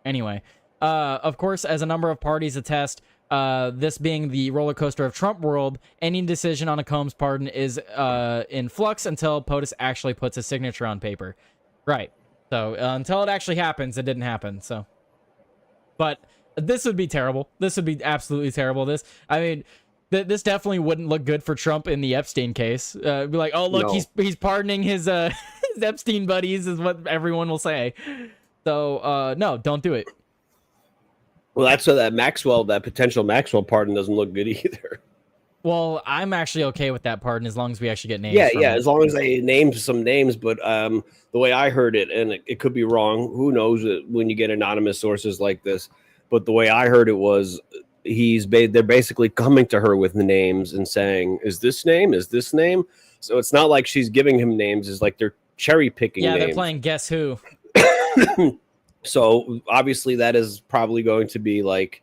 Anyway, of course, as a number of parties attest, this being the roller coaster of Trump world, any decision on a Combs pardon is in flux until POTUS actually puts his signature on paper. Right. So until it actually happens, it didn't happen. So, but this would be terrible. This would be absolutely terrible. I mean, this definitely wouldn't look good for Trump in the Epstein case. Be like, oh look, no. he's pardoning his his Epstein buddies, is what everyone will say. So, no, don't do it. Well, that's so that potential Maxwell pardon doesn't look good either. Well, I'm actually okay with that pardon as long as we actually get names. Yeah, as long as they name some names. But the way I heard it, and it could be wrong, who knows when you get anonymous sources like this. But the way I heard it was they're basically coming to her with the names and saying, is this name? Is this name? So it's not like she's giving him names. It's like they're cherry picking names. Yeah, they're playing Guess Who. So obviously that is probably going to be like,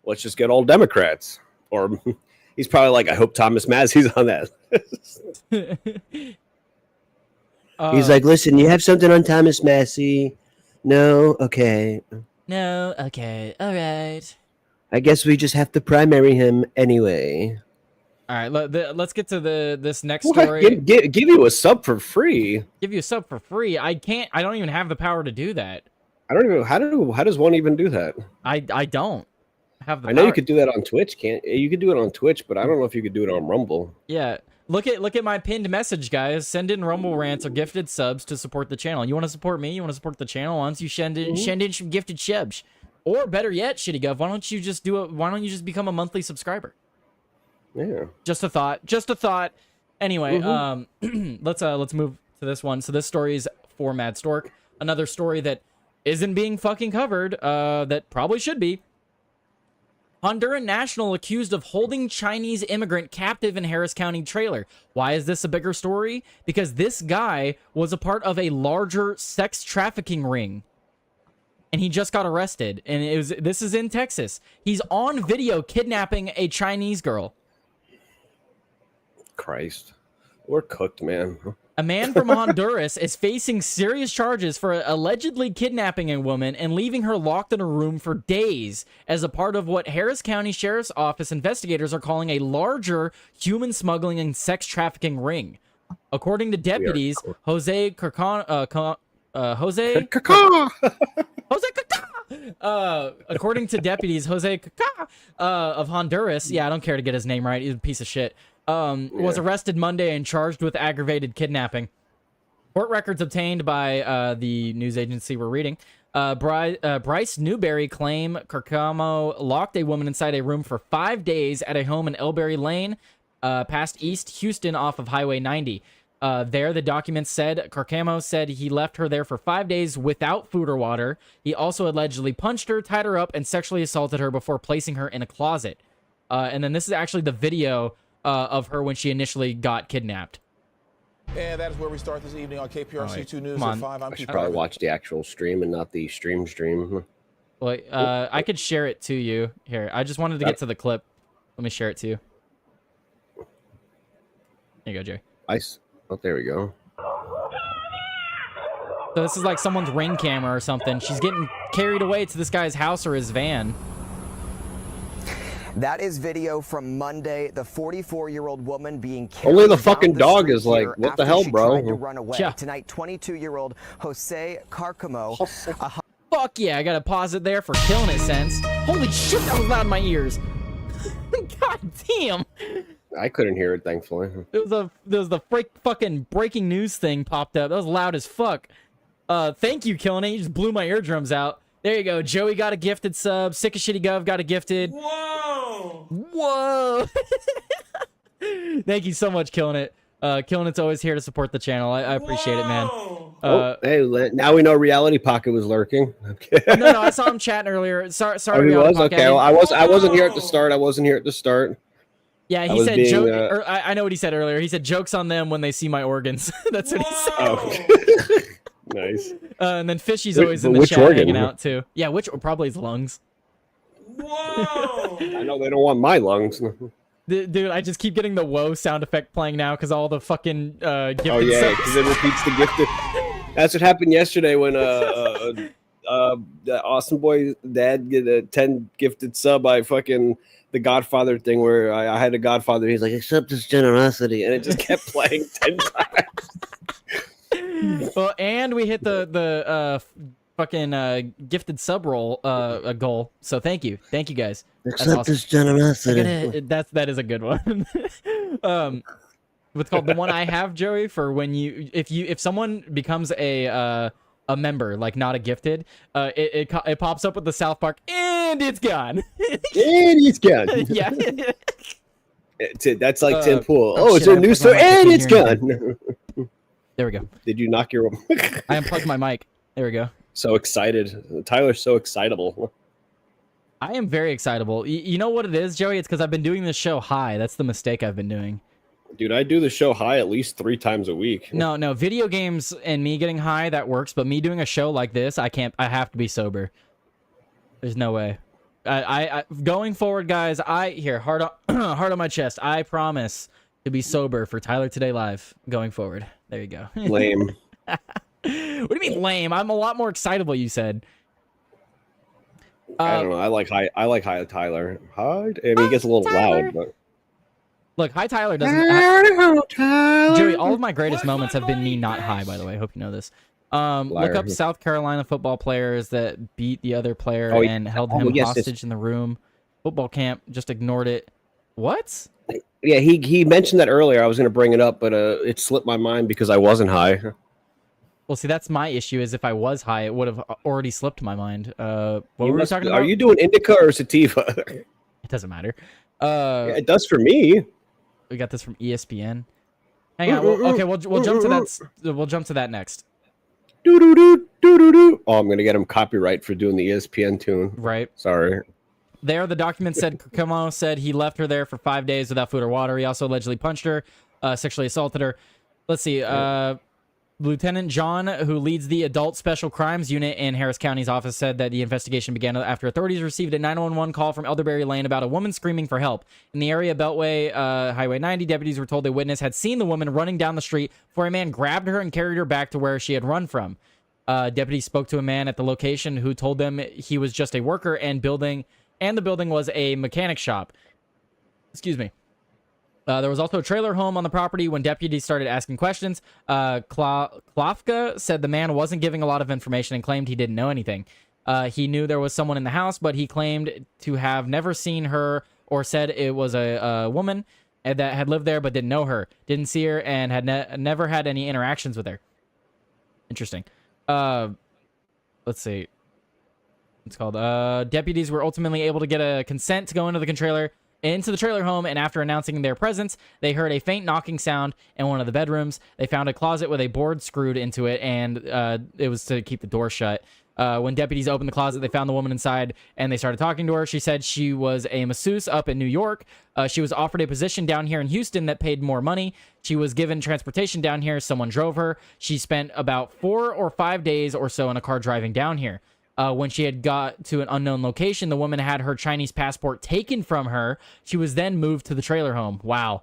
let's just get all Democrats. Or he's probably like, I hope Thomas Massey's on that. He's like, listen, you have something on Thomas Massey? No? Okay. No? Okay. All right. I guess we just have to primary him anyway. All right, let's get to this next story. Give you a sub for free. Give you a sub for free? I don't even have the power to do that. I don't even. How does one even do that? I don't have the. I know you could do that on Twitch. You could do it on Twitch, but I don't know if you could do it on Rumble. Yeah, look at my pinned message, guys. Send in Rumble rants or gifted subs to support the channel. You want to support me? You want to support the channel? Why don't you send in some gifted subs? Or better yet, Shitty Gov, why don't you just do it? Why don't you just become a monthly subscriber? Yeah. Just a thought. Anyway, let's move to this one. So this story is for Mad Stork. Another story that isn't being fucking covered, that probably should be. Honduran national accused of holding Chinese immigrant captive in Harris County trailer. Why is this a bigger story? Because this guy was a part of a larger sex trafficking ring. And he just got arrested. And this is in Texas. He's on video kidnapping a Chinese girl. Christ. We're cooked, man. A man from Honduras is facing serious charges for allegedly kidnapping a woman and leaving her locked in a room for days as a part of what Harris County Sheriff's Office investigators are calling a larger human smuggling and sex trafficking ring. According to deputies, Jose Carcano, according to deputies, Jose Caca of Honduras, I don't care to get his name right, he's a piece of shit, was arrested Monday and charged with aggravated kidnapping. Court records obtained by the news agency we're reading. Bryce Newberry claim Carcamo locked a woman inside a room for 5 days at a home in Elberry Lane, past East Houston off of Highway 90. There, the documents said Carcamo said he left her there for 5 days without food or water. He also allegedly punched her, tied her up, and sexually assaulted her before placing her in a closet. And then this is actually the video of her when she initially got kidnapped. And that is where we start this evening on KPRC 2 News at 5. I should probably watch the actual stream and not the stream. Well, I could share it to you. Here, I just wanted to get to the clip. Let me share it to you. There you go, Jerry. Nice. Oh, there we go. So this is like someone's ring camera or something. She's getting carried away to this guy's house or his van. That is video from Monday. The 44-year-old woman being carried. Only the fucking dog is like, what the hell, bro? Tried to run away. Yeah. Tonight, 22-year-old Jose Carcamo. Fuck yeah, I gotta pause it there for killing it, Sense. Holy shit, that was loud in my ears. God damn. I couldn't hear it, thankfully. There was the fucking breaking news thing popped up. That was loud as fuck. Thank you, Killing It. You just blew my eardrums out. There you go. Joey got a gifted sub. Sick of Shitty Gov got a gifted. Whoa. Thank you so much, Killing It. Killing It's always here to support the channel. I appreciate it, man. Hey, now we know Reality Pocket was lurking. No, I saw him chatting earlier. Sorry, he was? Pocket. Okay, well, I wasn't here at the start. I wasn't here at the start. Yeah, he said joke. I know what he said earlier. He said jokes on them when they see my organs. That's what he said. Oh. Nice. And then Fishy's always in the chat hanging out too. Yeah, probably his lungs. Whoa! I know they don't want my lungs. Dude, I just keep getting the whoa sound effect playing now because all the fucking gifted. Oh yeah, because it repeats the gifted. That's what happened yesterday when the Awesome Boy dad get a 10 gifted sub by fucking the Godfather thing where I had a Godfather. He's like, accept his generosity, and it just kept playing 10 times. Well, and we hit the fucking gifted sub roll goal. So thank you guys. Accept his generosity. That is a good one. What's called the one I have, Joey, for when if someone becomes a member, like not a gifted, it pops up with the South Park and it's gone. And it's gone. Yeah. That's like Tim Pool. Oh, it's shit, a new story and it's gone. There we go. Did you knock your? I unplugged my mic. There we go. So excited. Tyler's so excitable. I am very excitable. You know what it is, Joey? It's because I've been doing this show high. That's the mistake I've been doing. Dude, I do the show high at least 3 times a week. No, video games and me getting high, that works. But me doing a show like this, I can't. I have to be sober. There's no way. I going forward, guys. Hard on my chest. I promise to be sober for Tyler Today Live going forward. There you go. Lame. What do you mean lame? I'm a lot more excitable. You said. I don't know. I like high Tyler. Hi. I mean, he gets a little Tyler. loud, but Look, high Tyler doesn't. Joey, all of my greatest moments have been me not high. By the way, I hope you know this. Look up South Carolina football players that beat the other player and held him hostage in the room. Football camp just ignored it. What? Yeah, he mentioned that earlier. I was going to bring it up, but it slipped my mind because I wasn't high. Well, see, that's my issue. Is if I was high, it would have already slipped my mind. What were we talking about? Are you doing indica or sativa? It doesn't matter. Yeah, it does for me. We got this from ESPN. Hang on. We'll jump to that. We'll jump to that next. Oh, I'm gonna get him copyright for doing the ESPN tune. Right. Sorry. There, the document said Kamo said he left her there for 5 days without food or water. He also allegedly punched her, sexually assaulted her. Let's see. Lieutenant John, who leads the Adult Special Crimes Unit in Harris County's office, said that the investigation began after authorities received a 911 call from Elderberry Lane about a woman screaming for help. In the area Beltway, Highway 90, deputies were told a witness had seen the woman running down the street before a man grabbed her and carried her back to where she had run from. Deputies spoke to a man at the location who told them he was just a worker and the building was a mechanic shop. Excuse me. There was also a trailer home on the property when deputies started asking questions. Klofka said the man wasn't giving a lot of information and claimed he didn't know anything. He knew there was someone in the house, but he claimed to have never seen her or said it was a woman that had lived there but didn't know her, didn't see her, and had never had any interactions with her. Interesting. Let's see. It's called deputies were ultimately able to get a consent to go into the trailer home, and after announcing their presence, they heard a faint knocking sound in one of the bedrooms. They found a closet with a board screwed into it, and it was to keep the door shut. When deputies opened the closet, they found the woman inside, and they started talking to her. She said she was a masseuse up in New York. She was offered a position down here in Houston that paid more money. She was given transportation down here. Someone drove her. She spent about 4 or 5 days or so in a car driving down here. When she had got to an unknown location, the woman had her Chinese passport taken from her. She was then moved to the trailer home. Wow.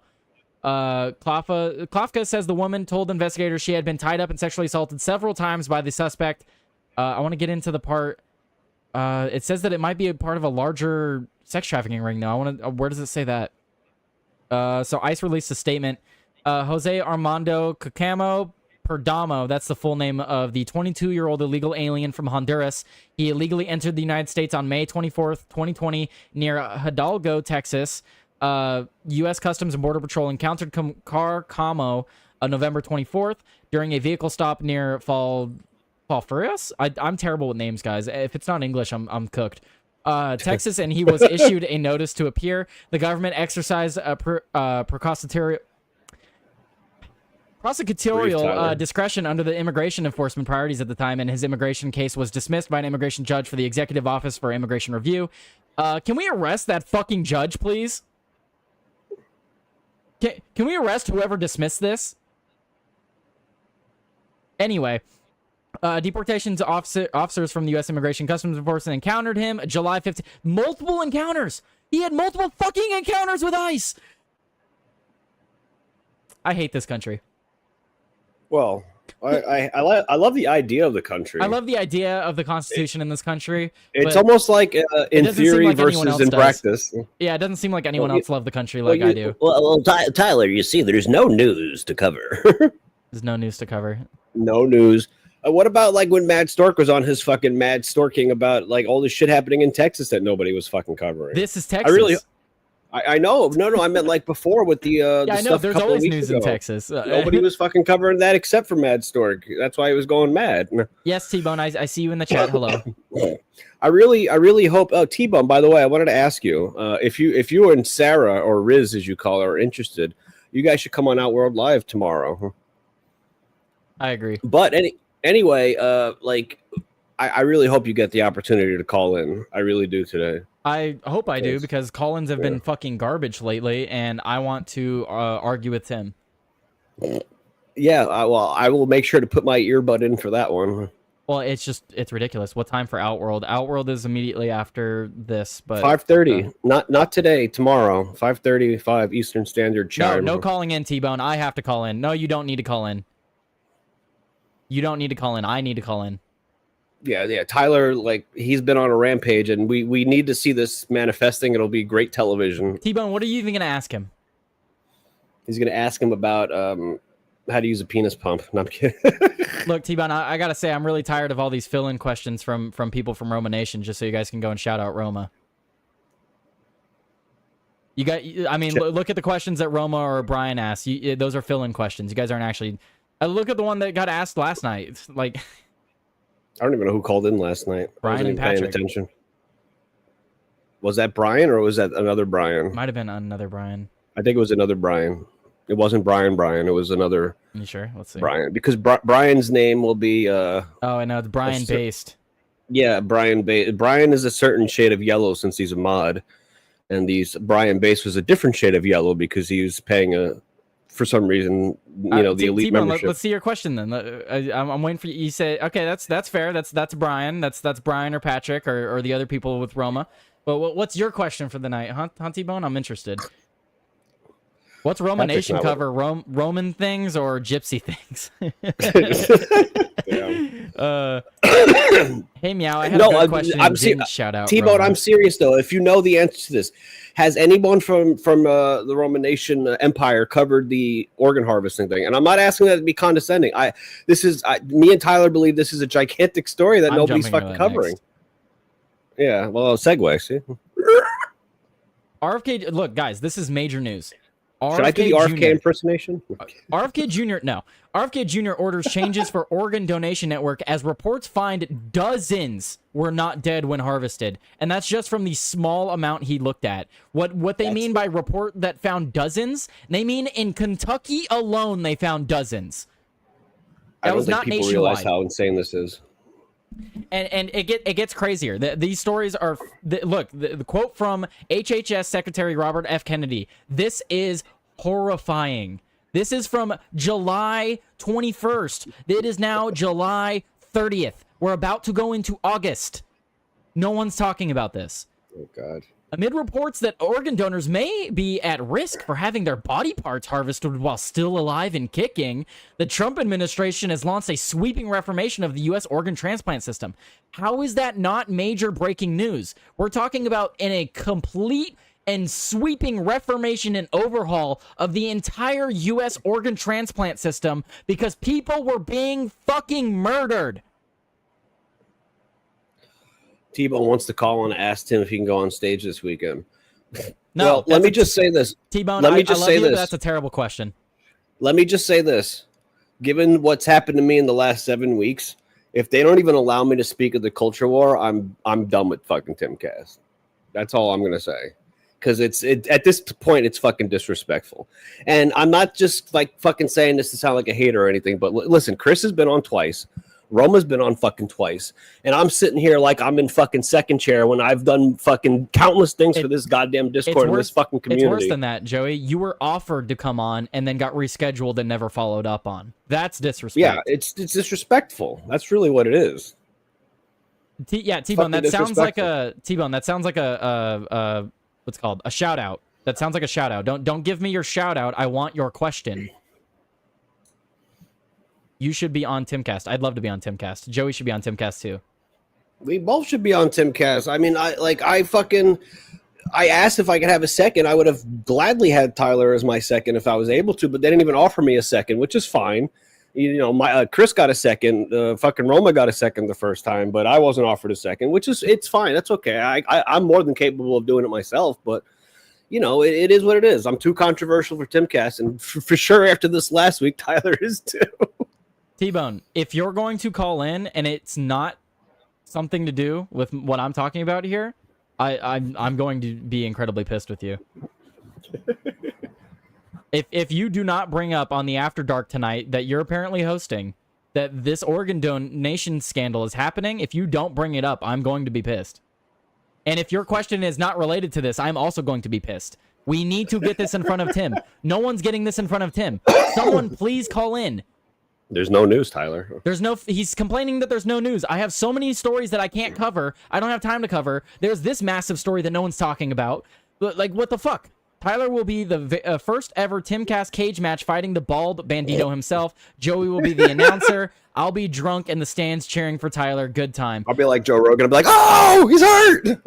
Klofka says the woman told investigators she had been tied up and sexually assaulted several times by the suspect. I want to get into the part. It says that it might be a part of a larger sex trafficking ring, though. Where does it say that? So ICE released a statement. Jose Armando Cacamo Perdomo, that's the full name of the 22-year-old illegal alien from Honduras. He illegally entered the United States on May 24th, 2020, near Hidalgo, Texas. U.S. Customs and Border Patrol encountered car Camo on November 24th during a vehicle stop near Falfurrias. I'm terrible with names, guys. If it's not English, I'm cooked. Texas, and he was issued a notice to appear. The government exercised a prosecutorial discretion under the immigration enforcement priorities at the time, and his immigration case was dismissed by an immigration judge for the Executive Office for Immigration Review. Can we arrest that fucking judge, please? Can we arrest whoever dismissed this? Anyway, deportations officers from the U.S. Immigration Customs Enforcement encountered him July 15th. Multiple encounters. He had multiple fucking encounters with ICE. I hate this country. Well, I love the idea of the country. I love the idea of the Constitution in this country. It's almost like in theory like versus in practice. Yeah, it doesn't seem like anyone else loved the country like I do. Well, Tyler, you see, there's no news to cover. There's no news to cover. No news. What about like when Mad Stork was on his fucking mad storking about like all this shit happening in Texas that nobody was fucking covering? This is Texas. I know. No, I meant like before with the yeah, the I know. stuff There's a couple always of weeks news ago. in Texas. Nobody was fucking covering that except for Mad Stork. That's why he was going mad. Yes, T-Bone, I see you in the chat. Hello. I really hope. Oh, T-Bone, by the way, I wanted to ask you if you and Sarah or Riz, as you call her, are interested. You guys should come on Outworld Live tomorrow. I agree. But anyway, like I really hope you get the opportunity to call in. I really do today. I hope I do, because call-ins have been fucking garbage lately, and I want to argue with Tim. Yeah, well, I will make sure to put my earbud in for that one. Well, it's ridiculous. What time for Outworld? Outworld is immediately after this, but 5:30. Not today. Tomorrow. 5:35 Eastern Standard Time. No calling in, T-Bone. I have to call in. No, you don't need to call in. You don't need to call in. I need to call in. Yeah. Tyler, like, he's been on a rampage, and we need to see this manifesting. It'll be great television. T-Bone, what are you even gonna ask him? He's gonna ask him about how to use a penis pump. No, I'm kidding. Look, T-Bone, I gotta say, I'm really tired of all these fill-in questions from people from Roma Nation, just so you guys can go and shout out Roma. Look at the questions that Roma or Brian asked. Those are fill-in questions. You guys aren't actually... look at the one that got asked last night. It's like... I don't even know who called in last night. Brian and Patrick. Paying attention. Was that Brian or was that another Brian? Might have been another Brian. I think it was another Brian. It wasn't Brian. It was another. You sure? Let's see. Brian, because Brian's name will be. Oh, I know. It's Brian based. Yeah, Brian based. Brian is a certain shade of yellow since he's a mod, and Brian base was a different shade of yellow because he was paying for some reason, the elite membership. Let's see your question then. I'm waiting for you. You say, okay, that's fair. That's Brian. That's Brian or Patrick or the other people with Roma. But what's your question for the night, T-Bone? I'm interested. What's Roma Nation cover? Roman things or gypsy things? Hey, Meow, I had a good question. I'm shout out T-Bone, Roma. I'm serious, though. If you know the answer to this, has anyone from the Roman Nation Empire covered the organ harvesting thing? And I'm not asking that to be condescending. Me and Tyler believe this is a gigantic story that nobody's fucking covering. Next. Yeah, well, segue, see? RFK, look, guys, this is major news. Should I do the RFK impersonation? RFK Jr. No. RFK Jr. orders changes for organ donation network as reports find dozens were not dead when harvested. And that's just from the small amount he looked at. What they mean by report that found dozens, they mean in Kentucky alone they found dozens. That was not nationwide. People realize how insane this is. And it gets crazier. These stories are the quote from HHS Secretary Robert F. Kennedy. This is horrifying. This is from July 21st. It is now July 30th. We're about to go into August. No one's talking about this. Oh God. Amid reports that organ donors may be at risk for having their body parts harvested while still alive and kicking, the Trump administration has launched a sweeping reformation of the U.S. organ transplant system. How is that not major breaking news? We're talking about in a complete and sweeping reformation and overhaul of the entire U.S. organ transplant system because people were being fucking murdered. T-Bone wants to call and ask him if he can go on stage this weekend. No, Well, let me just say this. T-Bone, Let me I just love say you, but this. that's a terrible question. Let me just say this. Given what's happened to me in the last 7 weeks, if they don't even allow me to speak of the culture war, I'm done with fucking Timcast. That's all I'm gonna say. Because at this point it's fucking disrespectful. And I'm not just like fucking saying this to sound like a hater or anything, but listen, Chris has been on twice. Roma's been on fucking twice. And I'm sitting here like I'm in fucking second chair when I've done fucking countless things for this goddamn Discord and this fucking community. It's worse than that, Joey. You were offered to come on and then got rescheduled and never followed up on. That's disrespect. Yeah, it's disrespectful. That's really what it is. T-Bone, that sounds like a T-Bone. That sounds like a what's it called? A shout out. That sounds like a shout out. Don't give me your shout out. I want your question. You should be on Timcast. I'd love to be on Timcast. Joey should be on Timcast too. We both should be on Timcast. I mean, I asked if I could have a second. I would have gladly had Tyler as my second if I was able to, but they didn't even offer me a second, which is fine. You know, my Chris got a second. Fucking Roma got a second the first time, but I wasn't offered a second, it's fine. That's okay. I'm more than capable of doing it myself, but you know, it is what it is. I'm too controversial for Timcast, and for sure after this last week, Tyler is too. T-Bone, if you're going to call in and it's not something to do with what I'm talking about here, I'm going to be incredibly pissed with you. If you do not bring up on the After Dark tonight that you're apparently hosting that this organ donation scandal is happening, if you don't bring it up, I'm going to be pissed. And if your question is not related to this, I'm also going to be pissed. We need to get this in front of Tim. No one's getting this in front of Tim. Someone please call in. There's no news, Tyler. He's complaining that there's no news. I have so many stories that I can't cover. I don't have time to cover. There's this massive story that no one's talking about. But, like, what the fuck? Tyler will be the first ever Timcast cage match fighting the bald Bandito himself. Joey will be the announcer. I'll be drunk in the stands cheering for Tyler. Good time. I'll be like Joe Rogan. I'll be like, oh, he's hurt.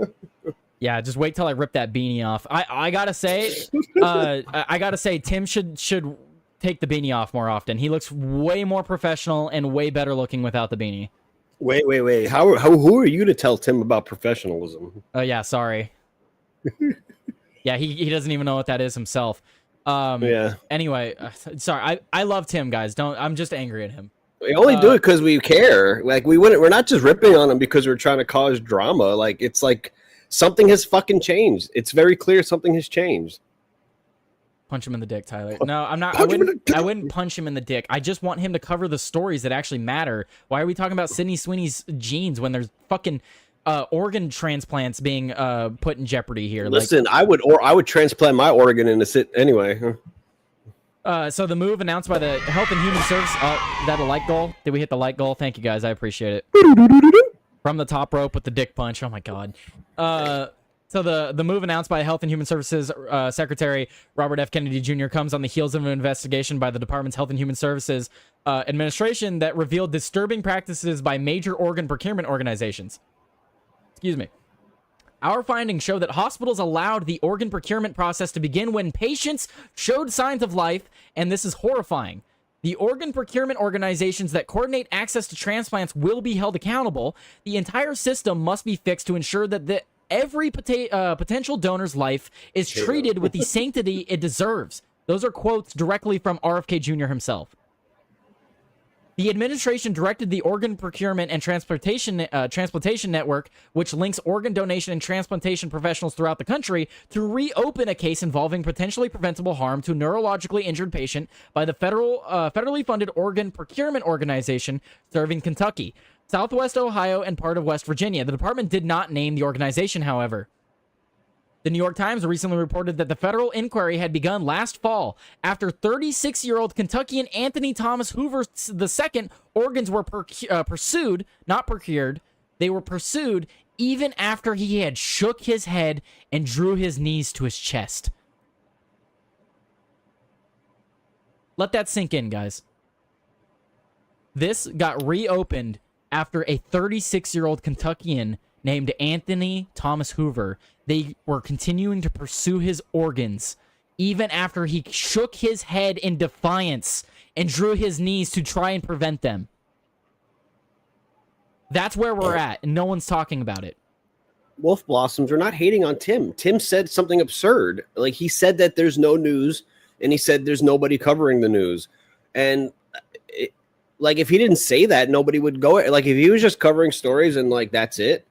Yeah, just wait till I rip that beanie off. I gotta say, Tim should take the beanie off more often. He looks way more professional and way better looking without the beanie. Wait. Who are you to tell Tim about professionalism? Oh, yeah, sorry. Yeah, he doesn't even know what that is himself. Yeah. Anyway, sorry. I love Tim, guys. I'm just angry at him. We only do it because we care. Like, we're not just ripping on him because we're trying to cause drama. Like, it's like something has fucking changed. It's very clear something has changed. Punch him in the dick, Tyler. No, I'm not. I wouldn't punch him in the dick. I just want him to cover the stories that actually matter. Why are we talking about Sydney Sweeney's genes when there's fucking organ transplants being put in jeopardy here? Listen, I would transplant my organ in the sit anyway. So the move announced by the Health and Human Services. Is that a like goal? Did we hit the like goal? Thank you guys. I appreciate it. From the top rope with the dick punch. Oh my god. So the move announced by Health and Human Services Secretary Robert F. Kennedy Jr. comes on the heels of an investigation by the Department's Health and Human Services Administration that revealed disturbing practices by major organ procurement organizations. Excuse me. Our findings show that hospitals allowed the organ procurement process to begin when patients showed signs of life, and this is horrifying. The organ procurement organizations that coordinate access to transplants will be held accountable. The entire system must be fixed to ensure that every potential donor's life is treated with the sanctity it deserves. Those are quotes directly from RFK Jr. himself. The administration directed the Organ Procurement and Transplantation Network, which links organ donation and transplantation professionals throughout the country, to reopen a case involving potentially preventable harm to a neurologically injured patient by the federally funded Organ Procurement Organization serving Kentucky, Southwest Ohio, and part of West Virginia. The department did not name the organization, however. The New York Times recently reported that the federal inquiry had begun last fall after 36-year-old Kentuckian Anthony Thomas Hoover II organs were pursued, not procured. They were pursued even after he had shook his head and drew his knees to his chest. Let that sink in, guys. This got reopened after a 36-year-old Kentuckian named Anthony Thomas Hoover. They were continuing to pursue his organs even after he shook his head in defiance and drew his knees to try and prevent them. That's where we're at, and no one's talking about it. Wolf Blossoms are not hating on Tim. Tim said something absurd. Like, he said that there's no news, and he said there's nobody covering the news. And like, if he didn't say that, nobody would go. Like, if he was just covering stories and like that's it,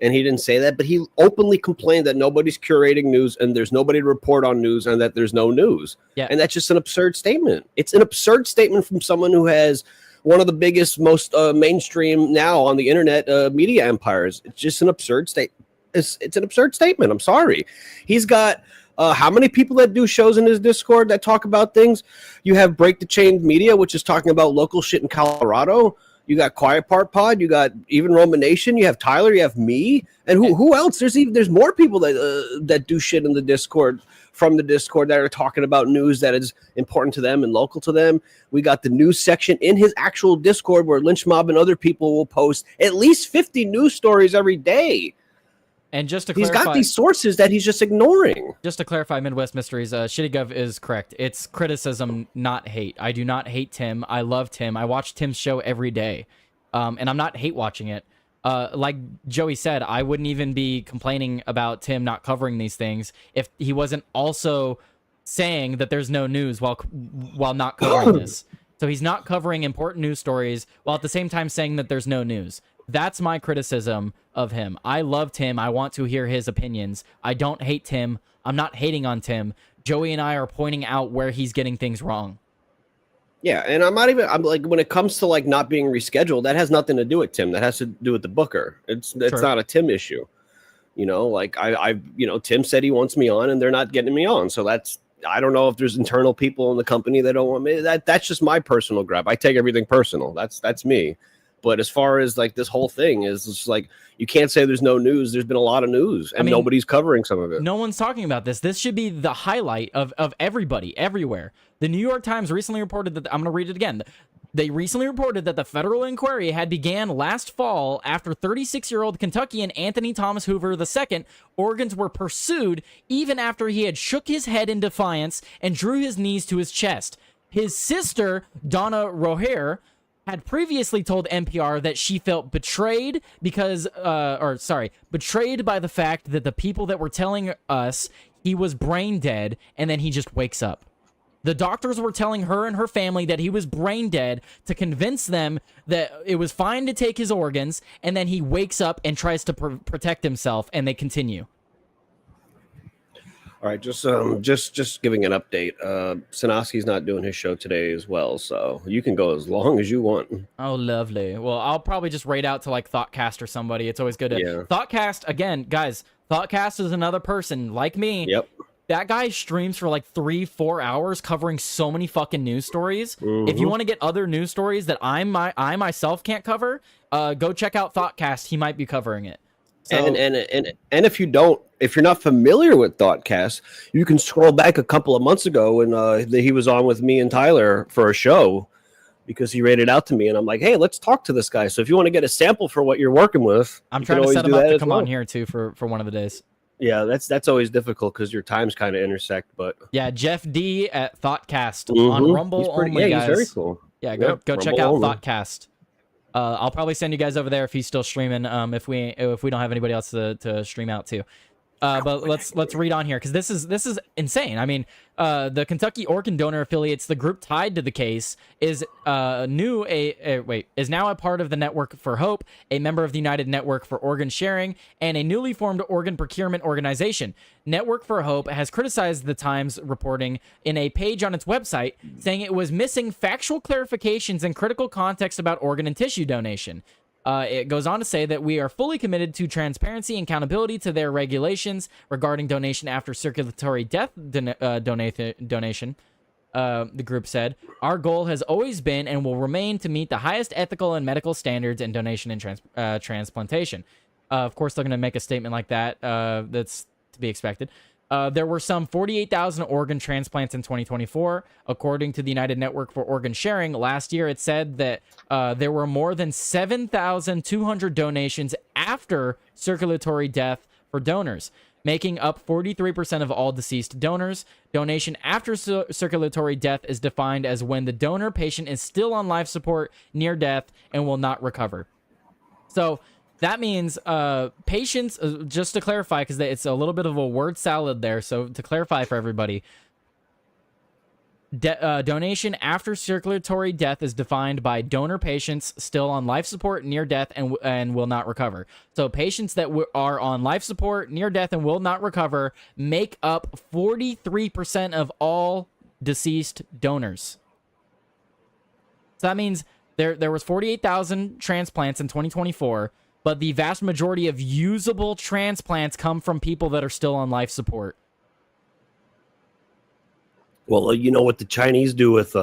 and he didn't say that, but he openly complained that nobody's curating news and there's nobody to report on news and that there's no news. Yeah. And that's just an absurd statement. It's an absurd statement from someone who has one of the biggest, most mainstream now on the internet media empires. It's just an absurd statement. It's an absurd statement. I'm sorry. He's got how many people that do shows in his Discord that talk about things? You have Break the Chain Media, which is talking about local shit in Colorado. You got Quiet Part Pod. You got even Roman Nation. You have Tyler. You have me. And who else? There's more people that do shit in the Discord, from the Discord, that are talking about news that is important to them and local to them. We got the news section in his actual Discord where Lynch Mob and other people will post at least 50 news stories every day. And just to he's clarify, got these sources that he's just ignoring. Just to clarify, Midwest Mysteries, Shitty Gov is correct. It's criticism, not hate. I do not hate Tim. I love Tim. I watch Tim's show every day, and I'm not hate watching it. Like Joey said, I wouldn't even be complaining about Tim not covering these things if he wasn't also saying that there's no news while not covering this. So he's not covering important news stories while at the same time saying that there's no news. That's my criticism of him. I love Tim. I want to hear his opinions. I don't hate Tim. I'm not hating on Tim. Joey and I are pointing out where he's getting things wrong. Yeah, and I'm like, when it comes to like not being rescheduled, that has nothing to do with Tim. That has to do with the booker. It's not a Tim issue. You know, like I Tim said he wants me on and they're not getting me on. So I don't know if there's internal people in the company that don't want me. That's just my personal grab. I take everything personal. That's me. But as far as like this whole thing is, it's like, you can't say there's no news. There's been a lot of news and nobody's covering some of it. No one's talking about this. This should be the highlight of everybody, everywhere. The New York Times recently reported that, I'm going to read it again. They recently reported that the federal inquiry had began last fall after 36-year-old Kentuckian Anthony Thomas Hoover II organs were pursued even after he had shook his head in defiance and drew his knees to his chest. His sister, Donna Roher, had previously told NPR that she felt betrayed betrayed by the fact that the people that were telling us he was brain dead and then he just wakes up. The doctors were telling her and her family that he was brain dead to convince them that it was fine to take his organs, and then he wakes up and tries to protect himself, and they continue. All right, just giving an update. Sanoski's not doing his show today as well, so you can go as long as you want. Oh, lovely. Well, I'll probably just raid out to like Thoughtcast or somebody. It's always good to Thoughtcast again, guys. Thoughtcast is another person like me. Yep. That guy streams for like 3-4 hours covering so many fucking news stories. Mm-hmm. If you want to get other news stories that I myself can't cover, go check out Thoughtcast. He might be covering it. So, and if you're not familiar with Thoughtcast, you can scroll back a couple of months ago when he was on with me and Tyler for a show, because he rated out to me and I'm like, hey, let's talk to this guy. So if you want to get a sample for what you're working with, I'm trying to set him up to come on here too for one of the days. Yeah, that's always difficult because your times kind of intersect. But yeah, Jeff D at Thoughtcast on Rumble only, guys. He's very cool. Yeah, go check out Thoughtcast. I'll probably send you guys over there if he's still streaming. If we don't have anybody else to stream out to. But let's read on here because this is insane. I mean, the Kentucky organ donor affiliates, the group tied to the case, is now a part of the Network for Hope, a member of the United Network for Organ Sharing, and a newly formed organ procurement organization. Network for Hope has criticized the Times reporting in a page on its website, saying it was missing factual clarifications and critical context about organ and tissue donation. It goes on to say that we are fully committed to transparency and accountability to their regulations regarding donation after circulatory death donation. The group said, our goal has always been and will remain to meet the highest ethical and medical standards in donation and transplantation. Of course, they're going to make a statement like that. That's to be expected. There were some 48,000 organ transplants in 2024. According to the United Network for Organ Sharing, last year it said that there were more than 7,200 donations after circulatory death for donors, making up 43% of all deceased donors. Donation after circulatory death is defined as when the donor patient is still on life support near death and will not recover. So That means patients, just to clarify, because it's a little bit of a word salad there. So to clarify for everybody, donation after circulatory death is defined by donor patients still on life support, near death, and will not recover. So patients that are on life support, near death, and will not recover make up 43% of all deceased donors. So that means there was 48,000 transplants in 2024, but the vast majority of usable transplants come from people that are still on life support. Well, you know what the Chinese do with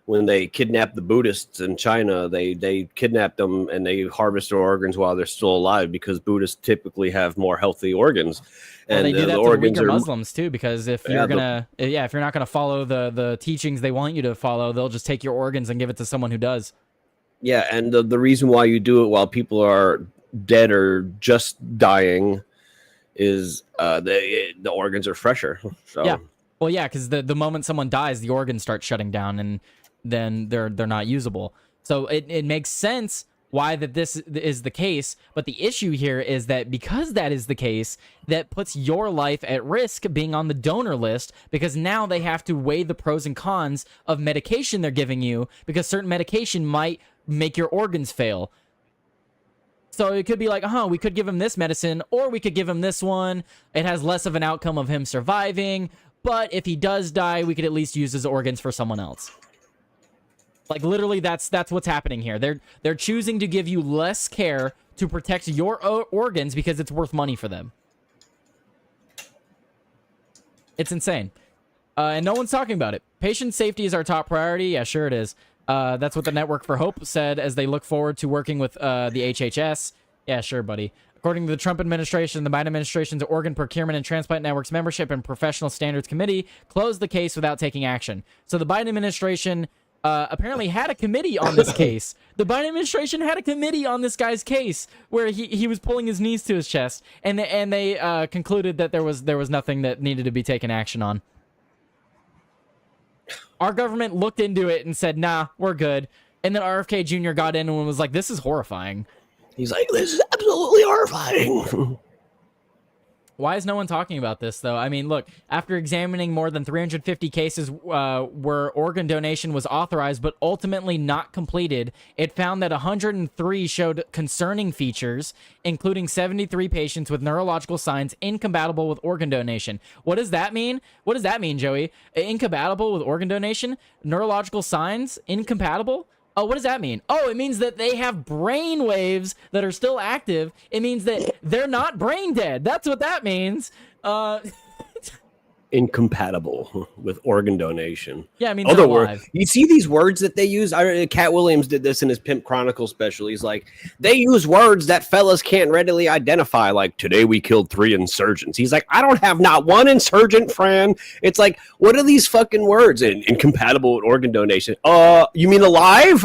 when they kidnap the Buddhists in China, they kidnap them and they harvest their organs while they're still alive, because Buddhists typically have more healthy organs. Well, And they do that the to organs weaker are Muslims too, because if you're if you're not gonna follow the teachings they want you to follow, they'll just take your organs and give it to someone who does. Yeah, and the reason why you do it while people are dead or just dying is the organs are fresher. So Yeah. Well, yeah, because the moment someone dies, the organs start shutting down, and then they're not usable. So it makes sense why that this is the case. But the issue here is that because that is the case, that puts your life at risk being on the donor list, because now they have to weigh the pros and cons of medication they're giving you, because certain medication might make your organs fail. So it could be like, we could give him this medicine, or we could give him this one. It has less of an outcome of him surviving, but if he does die, we could at least use his organs for someone else. Like, literally, that's what's happening here. They're choosing to give you less care to protect your organs because it's worth money for them. It's insane. And no one's talking about it. Patient safety is our top priority. Yeah, sure it is. That's what the Network for Hope said as they look forward to working with the HHS. Yeah, sure, buddy. According to the Trump administration, the Biden administration's Organ Procurement and Transplant Network's Membership and Professional Standards Committee closed the case without taking action. So the Biden administration apparently had a committee on this case. The Biden administration had a committee on this guy's case where he was pulling his knees to his chest, and they concluded that there was nothing that needed to be taken action on. Our government looked into it and said, nah, we're good. And then RFK Jr. got in and was like, this is horrifying. he's like, this is absolutely horrifying. Why is no one talking about this, though? I mean, look, after examining more than 350 cases where organ donation was authorized but ultimately not completed, it found that 103 showed concerning features, including 73 patients with neurological signs incompatible with organ donation. What does that mean? What does that mean, Joey? Incompatible with organ donation? Neurological signs incompatible? Oh, what does that mean? Oh, it means that they have brain waves that are still active. It means that they're not brain dead. That's what that means. Incompatible with organ donation. Yeah, I mean, other they're words. alive. You see these words that they use? Cat Williams did this in his Pimp Chronicle special. He's like, they use words that fellas can't readily identify. Like, today we killed 3 insurgents. He's like, I don't have not one insurgent, Fran. It's like, what are these fucking words? Incompatible with organ donation. You mean alive?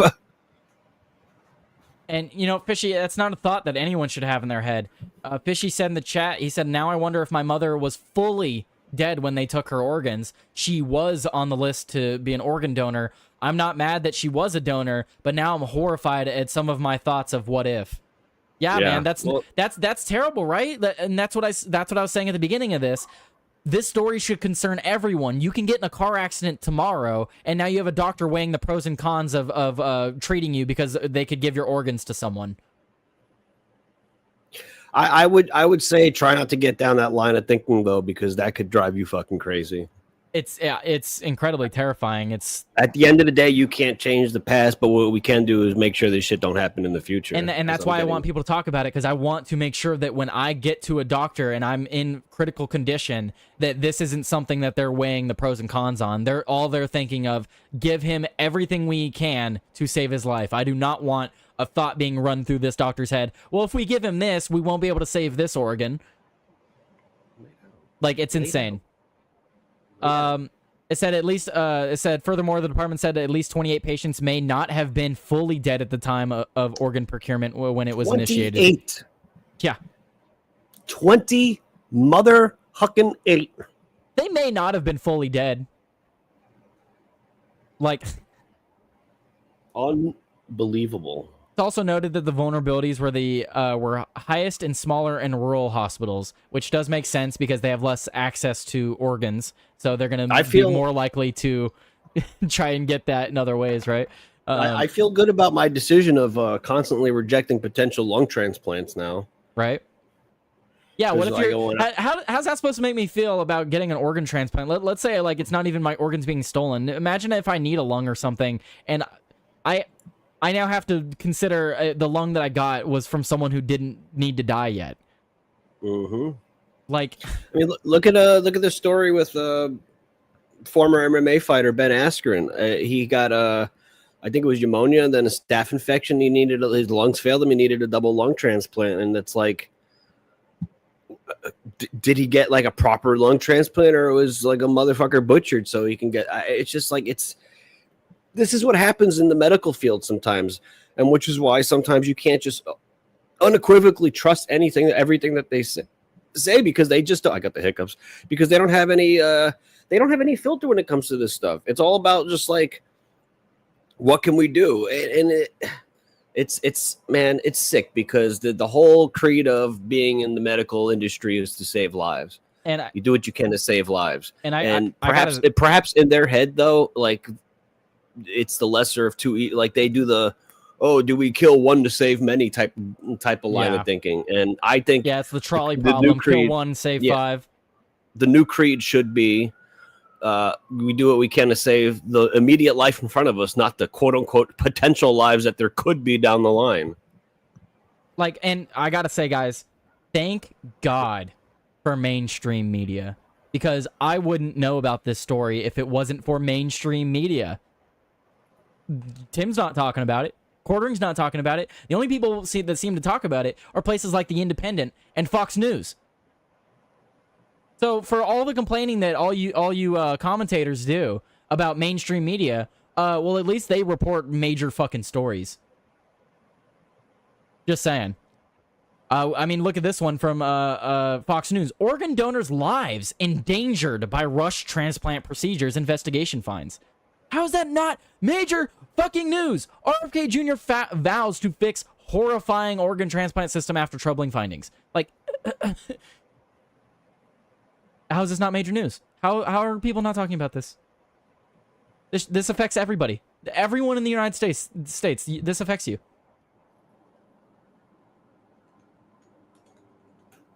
And, you know, Fishy, that's not a thought that anyone should have in their head. Fishy said in the chat, he said, now I wonder if my mother was fully dead when they took her organs. She was on the list to be an organ donor. I'm not mad that she was a donor, but now I'm horrified at some of my thoughts of what if. Yeah, man, that's terrible, right? And that's what I was saying at the beginning of this. This story should concern everyone. You can get in a car accident tomorrow, and now you have a doctor weighing the pros and cons of treating you because they could give your organs to someone. I would say try not to get down that line of thinking, though, because that could drive you fucking crazy. It's incredibly terrifying. It's at the end of the day, you can't change the past, but what we can do is make sure this shit don't happen in the future. And that's why I want people to talk about it, because I want to make sure that when I get to a doctor and I'm in critical condition, that this isn't something that they're weighing the pros and cons on. They're thinking of, give him everything we can to save his life. I do not want a thought being run through this doctor's head. Well, if we give him this, we won't be able to save this organ. Like, it's insane. It said furthermore, the department said at least 28 patients may not have been fully dead at the time of organ procurement when it was initiated. 28. Yeah. 20 motherfucking 8. They may not have been fully dead. Like, unbelievable. It's also noted that the vulnerabilities were highest in smaller and rural hospitals, which does make sense because they have less access to organs, so they're going to be more likely to try and get that in other ways, right? I feel good about my decision of constantly rejecting potential lung transplants now. Right? Yeah, what if you're... How's that supposed to make me feel about getting an organ transplant? Let's say, like, it's not even my organs being stolen. Imagine if I need a lung or something, and I now have to consider the lung that I got was from someone who didn't need to die yet. Mm-hmm. Like, I mean, look at the story with former MMA fighter Ben Askren. He got I think it was pneumonia and then a staph infection. His lungs failed him. He needed a double lung transplant, and it's like, did he get like a proper lung transplant, or it was like a motherfucker butchered so he can get? It's just like this is what happens in the medical field sometimes, and which is why sometimes you can't just unequivocally trust everything that they say because they just don't. I got the hiccups because they don't have any filter when it comes to this stuff. It's all about just like, what can we do? And it's sick because the whole creed of being in the medical industry is to save lives. And you do what you can to save lives. And perhaps in their head though, like, it's the lesser of two. Like they do the, oh, do we kill one to save many type of line of thinking. And I think it's the trolley problem. Kill one, save five. The new creed should be, we do what we can to save the immediate life in front of us, not the quote unquote potential lives that there could be down the line. Like, and I gotta say, guys, thank God for mainstream media, because I wouldn't know about this story if it wasn't for mainstream media. Tim's not talking about it. Quartering's not talking about it. The only people that seem to talk about it are places like The Independent and Fox News. So for all the complaining that all you commentators do about mainstream media, well, at least they report major fucking stories. Just saying. I mean, look at this one from Fox News. Organ donors' lives endangered by rush transplant procedures, investigation finds. How is that not major fucking news? RFK Jr. vows to fix horrifying organ transplant system after troubling findings. Like, how is this not major news? How are people not talking about this? This affects everybody. Everyone in the United States. This affects you.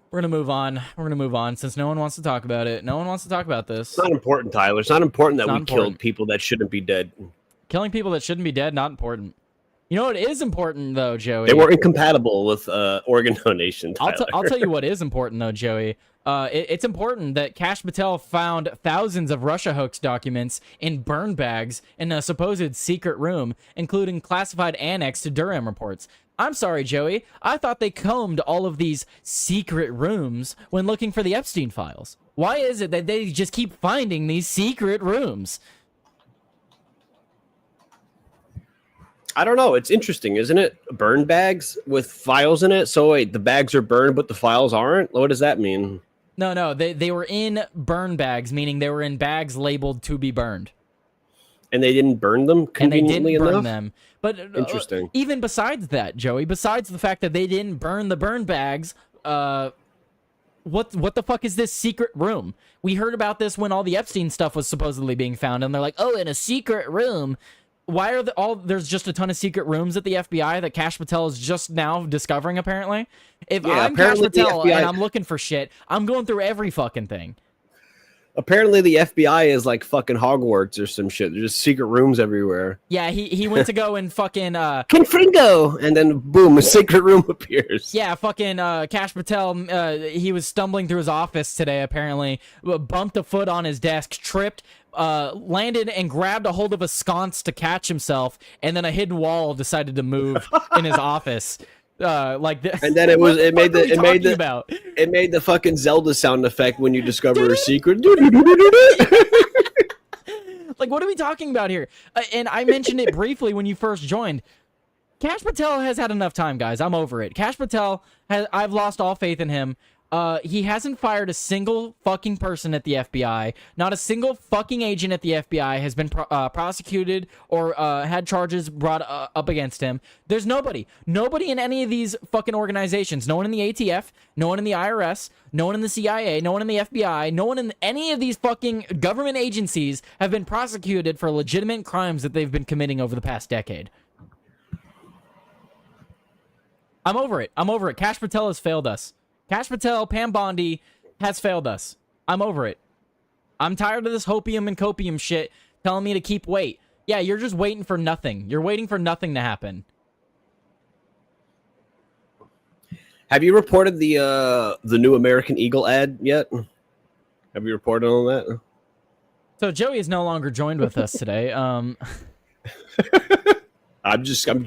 We're going to move on since no one wants to talk about it. No one wants to talk about this. It's not important, Tyler. It's not important that we killed people that shouldn't be dead. Killing people that shouldn't be dead, not important. You know what is important, though, Joey? They were incompatible with organ donation, Tyler. I'll tell you what is important, though, Joey. It's important that Kash Patel found thousands of Russia hoax documents in burn bags in a supposed secret room, including classified annex to Durham reports. I'm sorry, Joey. I thought they combed all of these secret rooms when looking for the Epstein files. Why is it that they just keep finding these secret rooms? I don't know. It's interesting, isn't it? Burn bags with files in it. So wait, the bags are burned, but the files aren't? What does that mean? No. They were in burn bags, meaning they were in bags labeled to be burned. And they didn't burn them conveniently enough? And they didn't burn them. But interesting. Even besides that, Joey, besides the fact that they didn't burn the burn bags, what the fuck is this secret room? We heard about this when all the Epstein stuff was supposedly being found, and they're like, oh, in a secret room. Why are there's just a ton of secret rooms at the FBI that Kash Patel is just now discovering, apparently? If I'm Kash Patel and I'm looking for shit, I'm going through every fucking thing. Apparently the FBI is like fucking Hogwarts or some shit. There's just secret rooms everywhere. Yeah, he went to go and fucking Confringo, and then boom, a secret room appears. Yeah, fucking Kash Patel, he was stumbling through his office today, apparently, bumped a foot on his desk, tripped, landed and grabbed a hold of a sconce to catch himself, and then a hidden wall decided to move in his office. Like this. And then it made the fucking Zelda sound effect when you discover a secret. Like, what are we talking about here? And I mentioned it briefly when you first joined. Kash Patel has had enough time, guys. I'm over it. Kash Patel I've lost all faith in him. He hasn't fired a single fucking person at the FBI. Not a single fucking agent at the FBI has been prosecuted or had charges brought up against him. There's nobody. Nobody in any of these fucking organizations. No one in the ATF. No one in the IRS. No one in the CIA. No one in the FBI. No one in any of these fucking government agencies have been prosecuted for legitimate crimes that they've been committing over the past decade. I'm over it. I'm over it. Kash Patel has failed us. Kash Patel, Pam Bondi has failed us. I'm over it. I'm tired of this hopium and copium shit telling me to keep wait. Yeah, you're just waiting for nothing. You're waiting for nothing to happen. Have you reported the new American Eagle ad yet? Have you reported on that? So Joey is no longer joined with us today. I'm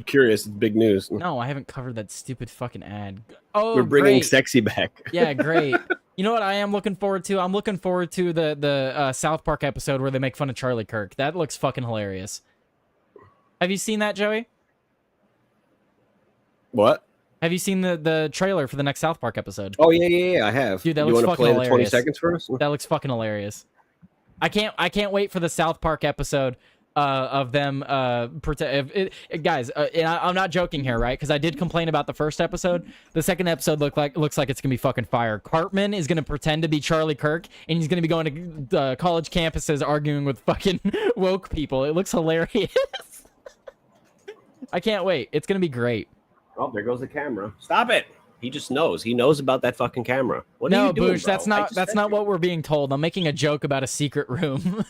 curious. It's big news. No, I haven't covered that stupid fucking ad. Oh, we're bringing great. sexy back. Yeah, great. You know what I am looking forward to? I'm looking forward to the South Park episode where they make fun of Charlie Kirk. That looks fucking hilarious. Have you seen that, Joey? What? Have you seen the trailer for the next South Park episode? Oh yeah, I have. Dude, that you looks want to fucking play hilarious. the 20 seconds for us? That looks fucking hilarious. I can't wait for the South Park episode of them guys. And I'm not joking here, right? Because I did complain about the first episode. The second episode looks like it's gonna be fucking fire. Cartman is gonna pretend to be Charlie Kirk, and he's gonna be going to college campuses arguing with fucking woke people. It looks hilarious. I can't wait. It's gonna be great. Oh, there goes the camera. Stop it. He just knows. He knows about that fucking camera. What are No, you doing, Boosh, bro? that's not what we're being told. I'm making a joke about a secret room.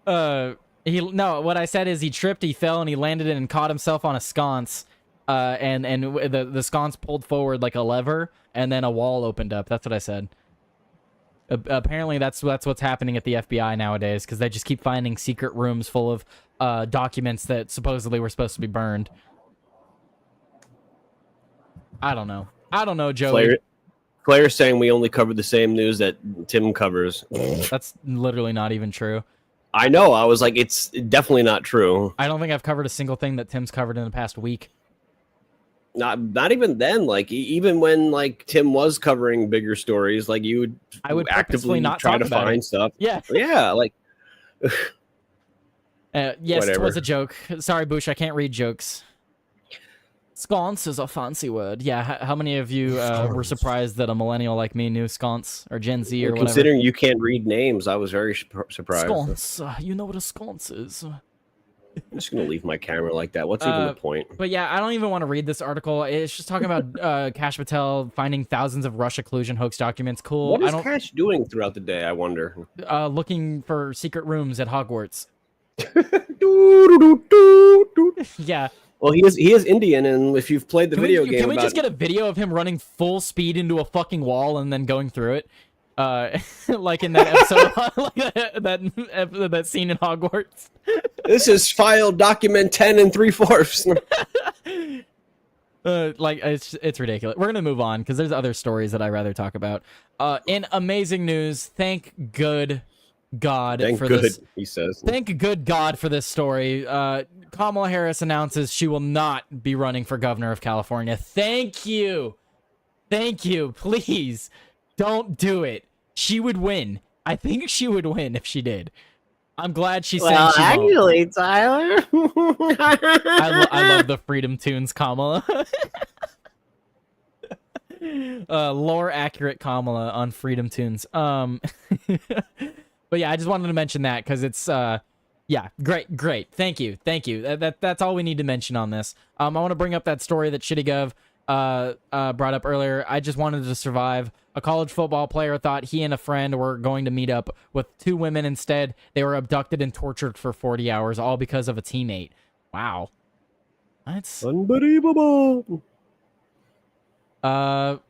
What I said is he tripped, he fell, and he landed and caught himself on a sconce. And the sconce pulled forward like a lever, and then a wall opened up. That's what I said. Apparently, that's what's happening at the FBI nowadays, because they just keep finding secret rooms full of documents that supposedly were supposed to be burned. I don't know, Joey. Claire's saying we only cover the same news that Tim covers. That's literally not even true. I know. I was like, it's definitely not true. I don't think I've covered a single thing that Tim's covered in the past week. Not even then. Like even when like Tim was covering bigger stories, like I would actively not try to talk about find it. stuff. Yeah. Yeah. Like. Yes, Whatever. it was a joke. Sorry, Boosh, I can't read jokes. Sconce is a fancy word. Yeah, how many of you were surprised that a millennial like me knew sconce or Gen Z or whatever? Considering you can't read names, I was very surprised. Sconce. You know what a sconce is. I'm just gonna leave my camera like that. What's even the point? But yeah, I don't even want to read this article. It's just talking about Kash Patel finding thousands of Russia collusion hoax documents. Cool. What is Cash doing throughout the day? I wonder. Looking for secret rooms at Hogwarts. Yeah. Well, he is Indian, and if you've played the video game, can we just get a video of him running full speed into a fucking wall and then going through it, like in that episode, like that scene in Hogwarts? This is file document 10 3/4. Like it's ridiculous. We're gonna move on because there's other stories that I'd rather talk about. In amazing news, thank good God for this. He says. Thank good God for this story. Kamala Harris announces she will not be running for governor of California. Thank you. Thank you. Please don't do it. She would win. I think she would win if she did. I'm glad she's saying she won't. Actually, Tyler. I love the Freedom Tunes, Kamala. Lore accurate Kamala on Freedom Tunes. But yeah, I just wanted to mention that because it's yeah, great. Thank you. That's all we need to mention on this. I want to bring up that story that ShittyGov brought up earlier. I just wanted to survive. A college football player thought he and a friend were going to meet up with two women. Instead, they were abducted and tortured for 40 hours, all because of a teammate. Wow. That's unbelievable.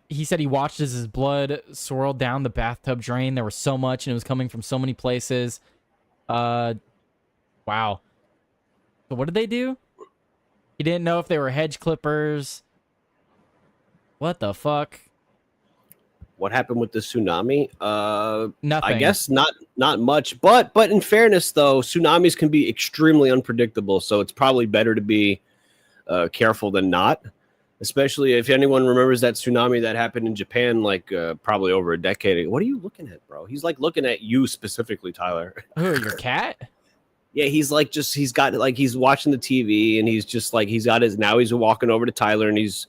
He said he watched as his blood swirled down the bathtub drain. There was so much, and it was coming from so many places. Wow. So what did they do? He didn't know if they were hedge clippers. What the fuck? What happened with the tsunami? Nothing. I guess not much. But in fairness, though, tsunamis can be extremely unpredictable. So it's probably better to be careful than not. Especially if anyone remembers that tsunami that happened in Japan, like probably over a decade ago. What are you looking at, bro? He's like looking at you specifically, Tyler. Who, your cat? Yeah, he's like he's got like he's watching the TV and he's just like he's walking over to Tyler and he's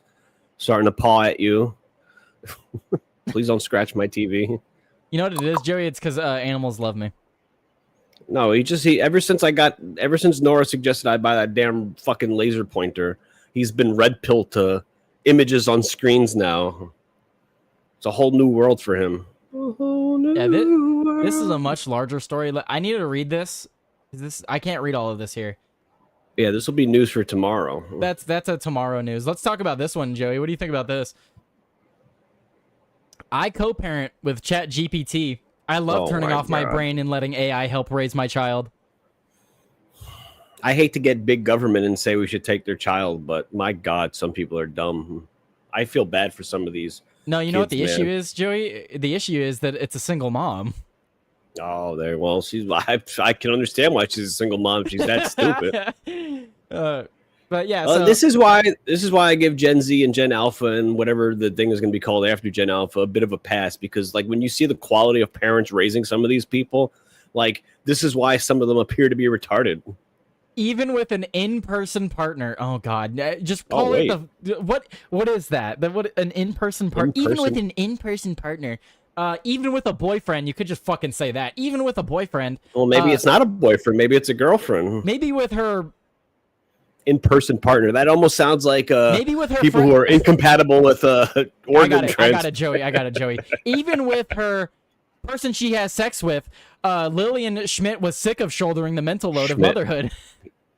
starting to paw at you. Please don't scratch my TV. You know what it is, Joey? It's because animals love me. No, ever since Nora suggested I buy that damn fucking laser pointer, he's been red pilled to images on screens now. It's a whole new world for him. Yeah, this is a much larger story. I needed to read this. I can't read all of this here. Yeah, this will be news for tomorrow. That's a tomorrow news. Let's talk about this one, Joey. What do you think about this? I co-parent with ChatGPT. I love turning off my brain and letting AI help raise my child. I hate to get big government and say we should take their child, but my God, some people are dumb. I feel bad for some of these. No, you know what the issue is, Joey? The issue is that it's a single mom. Oh, well, I can understand why she's a single mom. She's that stupid. But yeah, so this is why I give Gen Z and Gen Alpha and whatever the thing is going to be called after Gen Alpha a bit of a pass, because like when you see the quality of parents raising some of these people, like this is why some of them appear to be retarded. Even with an in-person partner, oh god, just call it what is that? What an in-person partner? Even with an in-person partner, even with a boyfriend, you could just fucking say that. Even with a boyfriend, well, maybe it's not a boyfriend, maybe it's a girlfriend. Maybe with her in-person partner. That almost sounds like maybe with her people who are incompatible with organ I got it, Joey. Even with her person she has sex with, Lillian Schmidt was sick of shouldering the mental load of motherhood.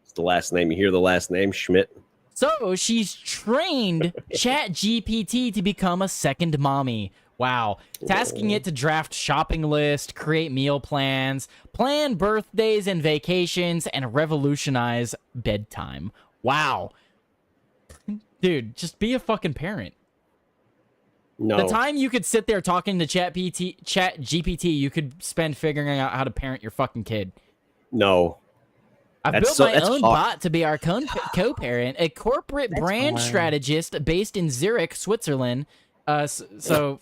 It's the last name. You hear the last name, Schmidt. So she's trained ChatGPT to become a second mommy. Wow. Tasking it to draft shopping lists, create meal plans, plan birthdays and vacations, and revolutionize bedtime. Wow. Dude, just be a fucking parent. No. The time you could sit there talking to ChatGPT, you could spend figuring out how to parent your fucking kid. No. I built my own bot to be our co-parent, a corporate brand strategist based in Zurich, Switzerland. So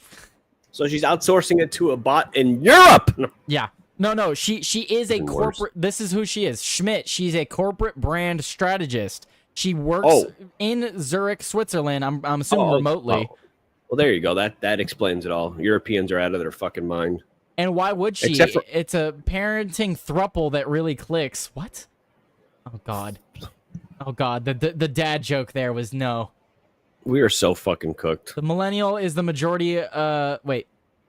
she's outsourcing it to a bot in Europe. Yeah. No. She is a corporate. This is who she is. Schmidt. She's a corporate brand strategist. She works in Zurich, Switzerland. I'm assuming remotely. Well, there you go. That explains it all. Europeans are out of their fucking mind. And why would she? It's a parenting throuple that really clicks. What? Oh God. The dad joke there was no. We are so fucking cooked. The millennial is the majority. The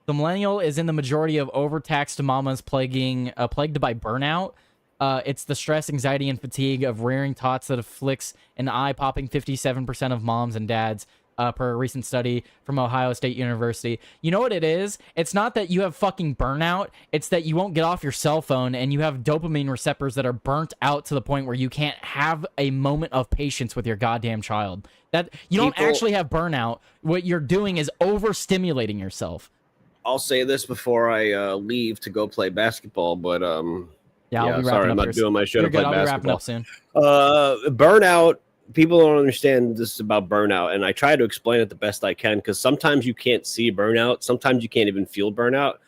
millennial is in the majority of overtaxed mamas plagued by burnout. It's the stress, anxiety, and fatigue of rearing tots that afflicts an eye-popping 57% of moms and dads, per a recent study from Ohio State University. You know what it is? It's not that you have fucking burnout. It's that you won't get off your cell phone and you have dopamine receptors that are burnt out to the point where you can't have a moment of patience with your goddamn child. That you don't actually have burnout. What you're doing is overstimulating yourself. I'll say this before I leave to go play basketball, but yeah, I'll be sorry, I'm not doing my show to play basketball. I'll be wrapping up soon. Burnout. People don't understand this about burnout, and I try to explain it the best I can, because sometimes you can't see burnout. Sometimes you can't even feel burnout.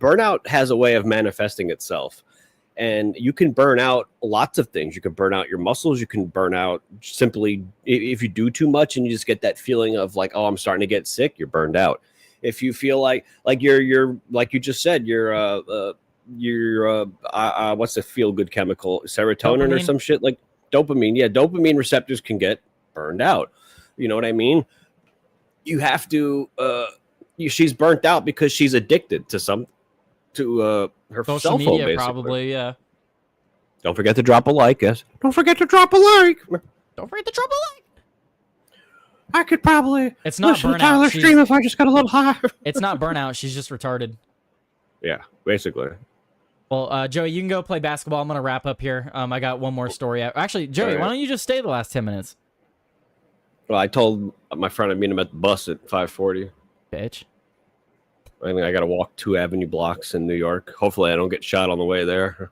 Burnout has a way of manifesting itself, and you can burn out lots of things. You can burn out your muscles. You can burn out simply if you do too much and you just get that feeling of like, oh, I'm starting to get sick. You're burned out. If you feel like you're like you just said, you're what's the feel good chemical? Serotonin or some shit like. Dopamine, yeah, dopamine receptors can get burned out. You know what I mean? You have to. She's burnt out because she's addicted to her social cell phone, media, basically. probably. Yeah. Don't forget to drop a like. Yes. Don't forget to drop a like. Don't forget to drop a like. I could probably. It's not burnout. Tyler stream if I just got a little higher. It's not burnout. She's just retarded. Yeah, basically. Well, Joey, you can go play basketball. I'm going to wrap up here. I got one more story. Actually, Joey, why don't you just stay the last 10 minutes? Well, I told my friend I'd meet him at the bus at 5:40. Bitch. I think I got to walk 2 avenue blocks in New York. Hopefully I don't get shot on the way there.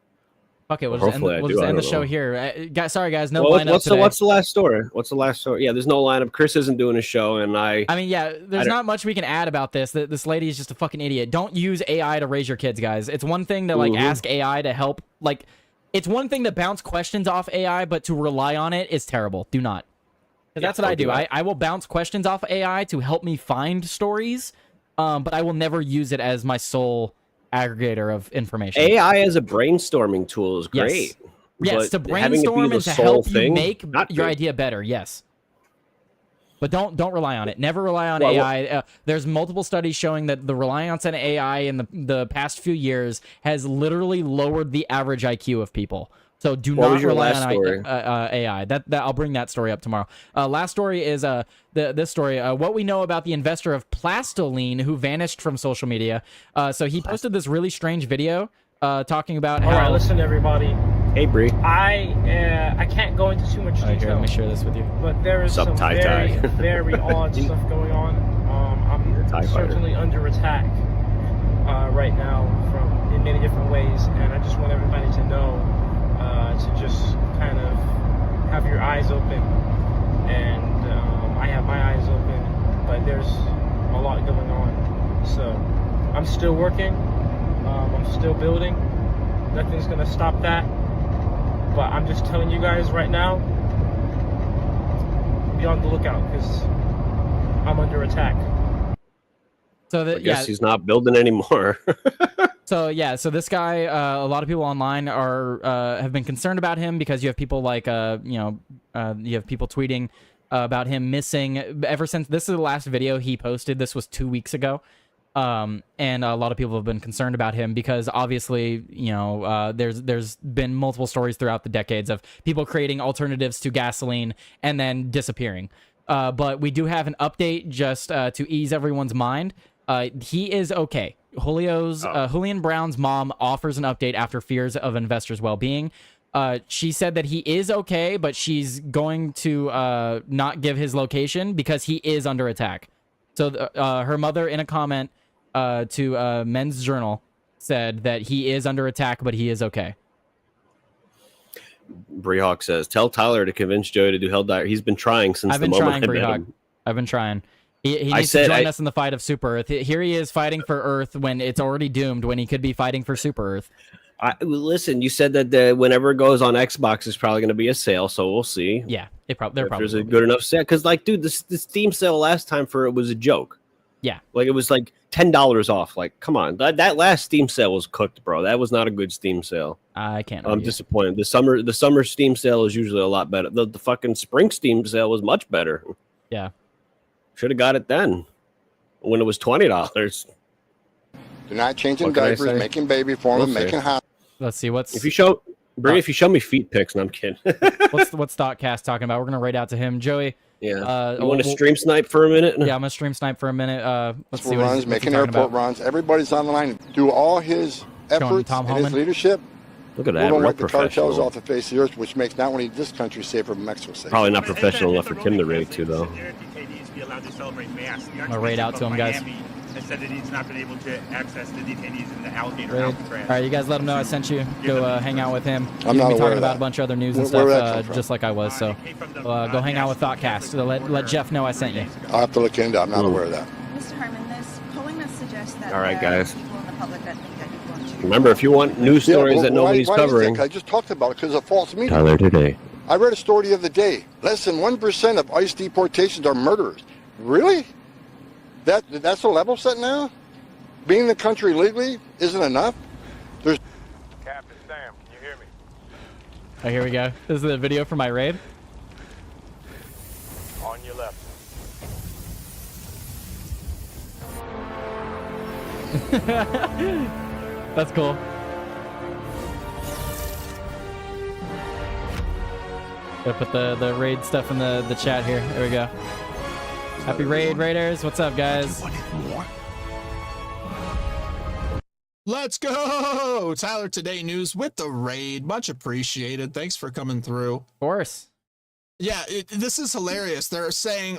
Okay, we'll Well, just end, hopefully I we'll do, just I end the don't show know. here. Sorry, guys, no Well, lineup today. what's the last story? What's the last story? Yeah, there's no lineup. Chris isn't doing a show, and I mean, yeah, there's not much we can add about this. This lady is just a fucking idiot. Don't use AI to raise your kids, guys. It's one thing to like ask AI to help. Like, it's one thing to bounce questions off AI, but to rely on it is terrible. Do not. Because that's what I do. I will bounce questions off AI to help me find stories, but I will never use it as my sole aggregator of information. AI as a brainstorming tool is great. Yes, to but having it be brainstorm the and to sole help you thing, make not your good. idea better. Yes. But don't rely on it. Never rely on Well, AI. There's multiple studies showing that the reliance on AI in the past few years has literally lowered the average IQ of people. So do What not was your rely last on story? AI. That I'll bring that story up tomorrow. Last story is this story. What we know about the investor of Plastoline who vanished from social media. So he posted this really strange video talking about how. All right, listen, everybody. Hey, Bree. I can't go into too much Here, detail. let me share this with you. But there is Sup, some tie-tie. very odd stuff going on. I'm Tie fighter. certainly under attack right now in many different ways, and I just want everybody to know to just kind of have your eyes open. And I have my eyes open, but there's a lot going on. So I'm still working. I'm still building. Nothing's gonna stop that. But I'm just telling you guys right now, be on the lookout because I'm under attack. So I guess he's not building anymore. So this guy, a lot of people online have been concerned about him because you have people like you have people tweeting about him missing ever since this is the last video he posted. This was 2 weeks ago. And a lot of people have been concerned about him because obviously, there's been multiple stories throughout the decades of people creating alternatives to gasoline and then disappearing. But we do have an update just to ease everyone's mind. He is okay. Julian Brown's mom offers an update after fears of investors' well-being. She said that he is okay, but she's going to not give his location because he is under attack. So her mother, in a comment to Men's Journal, said that he is under attack, but he is okay. Breehawk says, "Tell Tyler to convince Joey to do Helldiver. He's been trying since the moment I met him." I've been trying. He needs to join us in the fight of Super Earth. Here he is fighting for Earth when it's already doomed, when he could be fighting for Super Earth. Listen, you said that whenever it goes on Xbox, it's probably going to be a sale, so we'll see. Yeah, there probably there's a good enough sale. Because, like, dude, the Steam sale last time for it was a joke. Yeah. Like, it was like $10 off. Like, come on. That last Steam sale was cooked, bro. That was not a good Steam sale. I can't. I'm disappointed. The summer Steam sale is usually a lot better. The fucking spring Steam sale was much better. Yeah. Should have got it then when it was $20. They're not changing diapers, making baby formula, making hot. Let's see if you show me feet pics. No, I'm kidding. what's Stockcast talking about? We're gonna write out to him, Joey. Yeah. You want to stream snipe for a minute? Yeah, I'm gonna stream snipe for a minute. Let's see runs, making airport runs. Everybody's on the line. Do all his efforts and his leadership. Look at that. We're going to wipe the cartels off the face of the earth, which makes not only this country safer, but Mexico safer. Probably not professional enough for Kim to raid to, though. I'm gonna raid out to him, guys. Has said that he's not been able to access the detainees in the Alligator All Alcatraz. right, you guys let him know I sent you. Go hang out with him. I'm not be aware talking of about that. a bunch of other news and Where did that stuff, come just like I was. So go hang out with Thoughtcast. So let Jeff know I sent you. I'll have to look into it. I'm not aware of that. Mr. Harmon, there's polling that suggests that All right, there are guys. people in the public that think that you're going to... Remember, if you want news stories that nobody's covering, I just talked about it because of false media. Tyler today. I read a story the other day. Less than 1% of ICE deportations are murderers. Really? That's the level set now? Being in the country legally isn't enough? There's Captain Sam, can you hear me? Oh, here we go. This is the video for my raid. On your left. That's cool. Gotta put the raid stuff in the chat here. There we go. Happy raid, raiders. What's up, guys? Let's go! Tyler Today News with the raid. Much appreciated. Thanks for coming through. Of course. Yeah, this is hilarious. They're saying,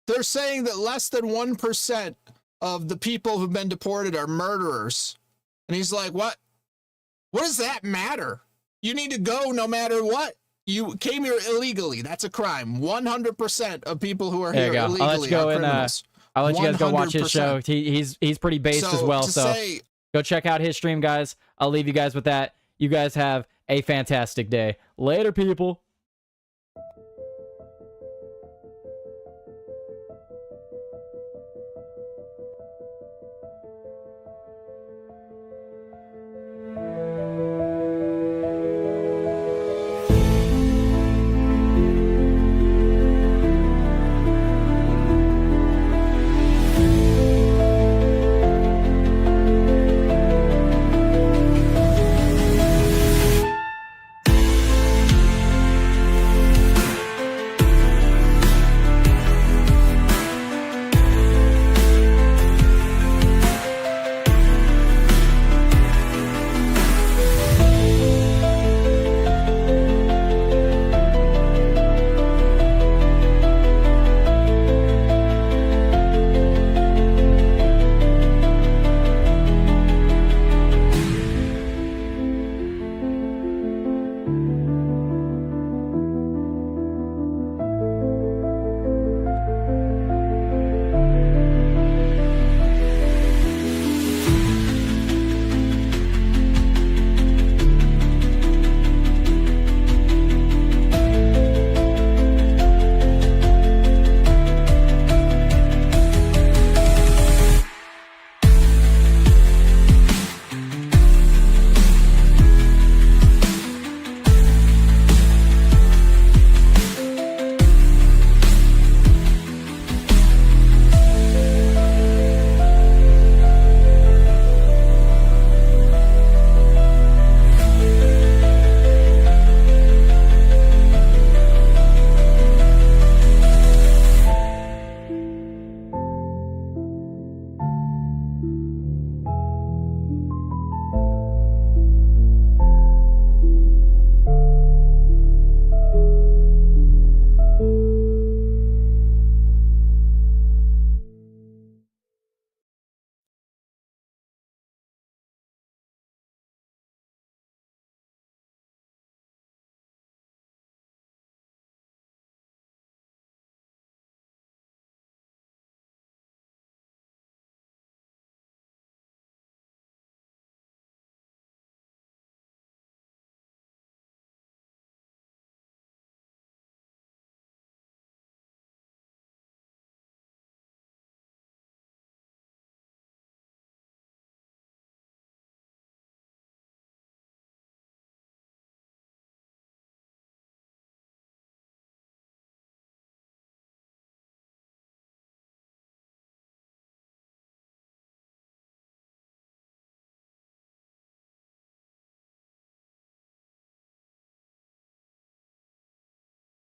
they're saying that less than 1% of the people who've been deported are murderers. And he's like, what? What does that matter? You need to go no matter what. You came here illegally. That's a crime. 100% of people who are There here you go. illegally are criminals. I'll let you guys go watch his 100%. show. He's pretty based as well. So go check out his stream, guys. I'll leave you guys with that. You guys have a fantastic day. Later, people.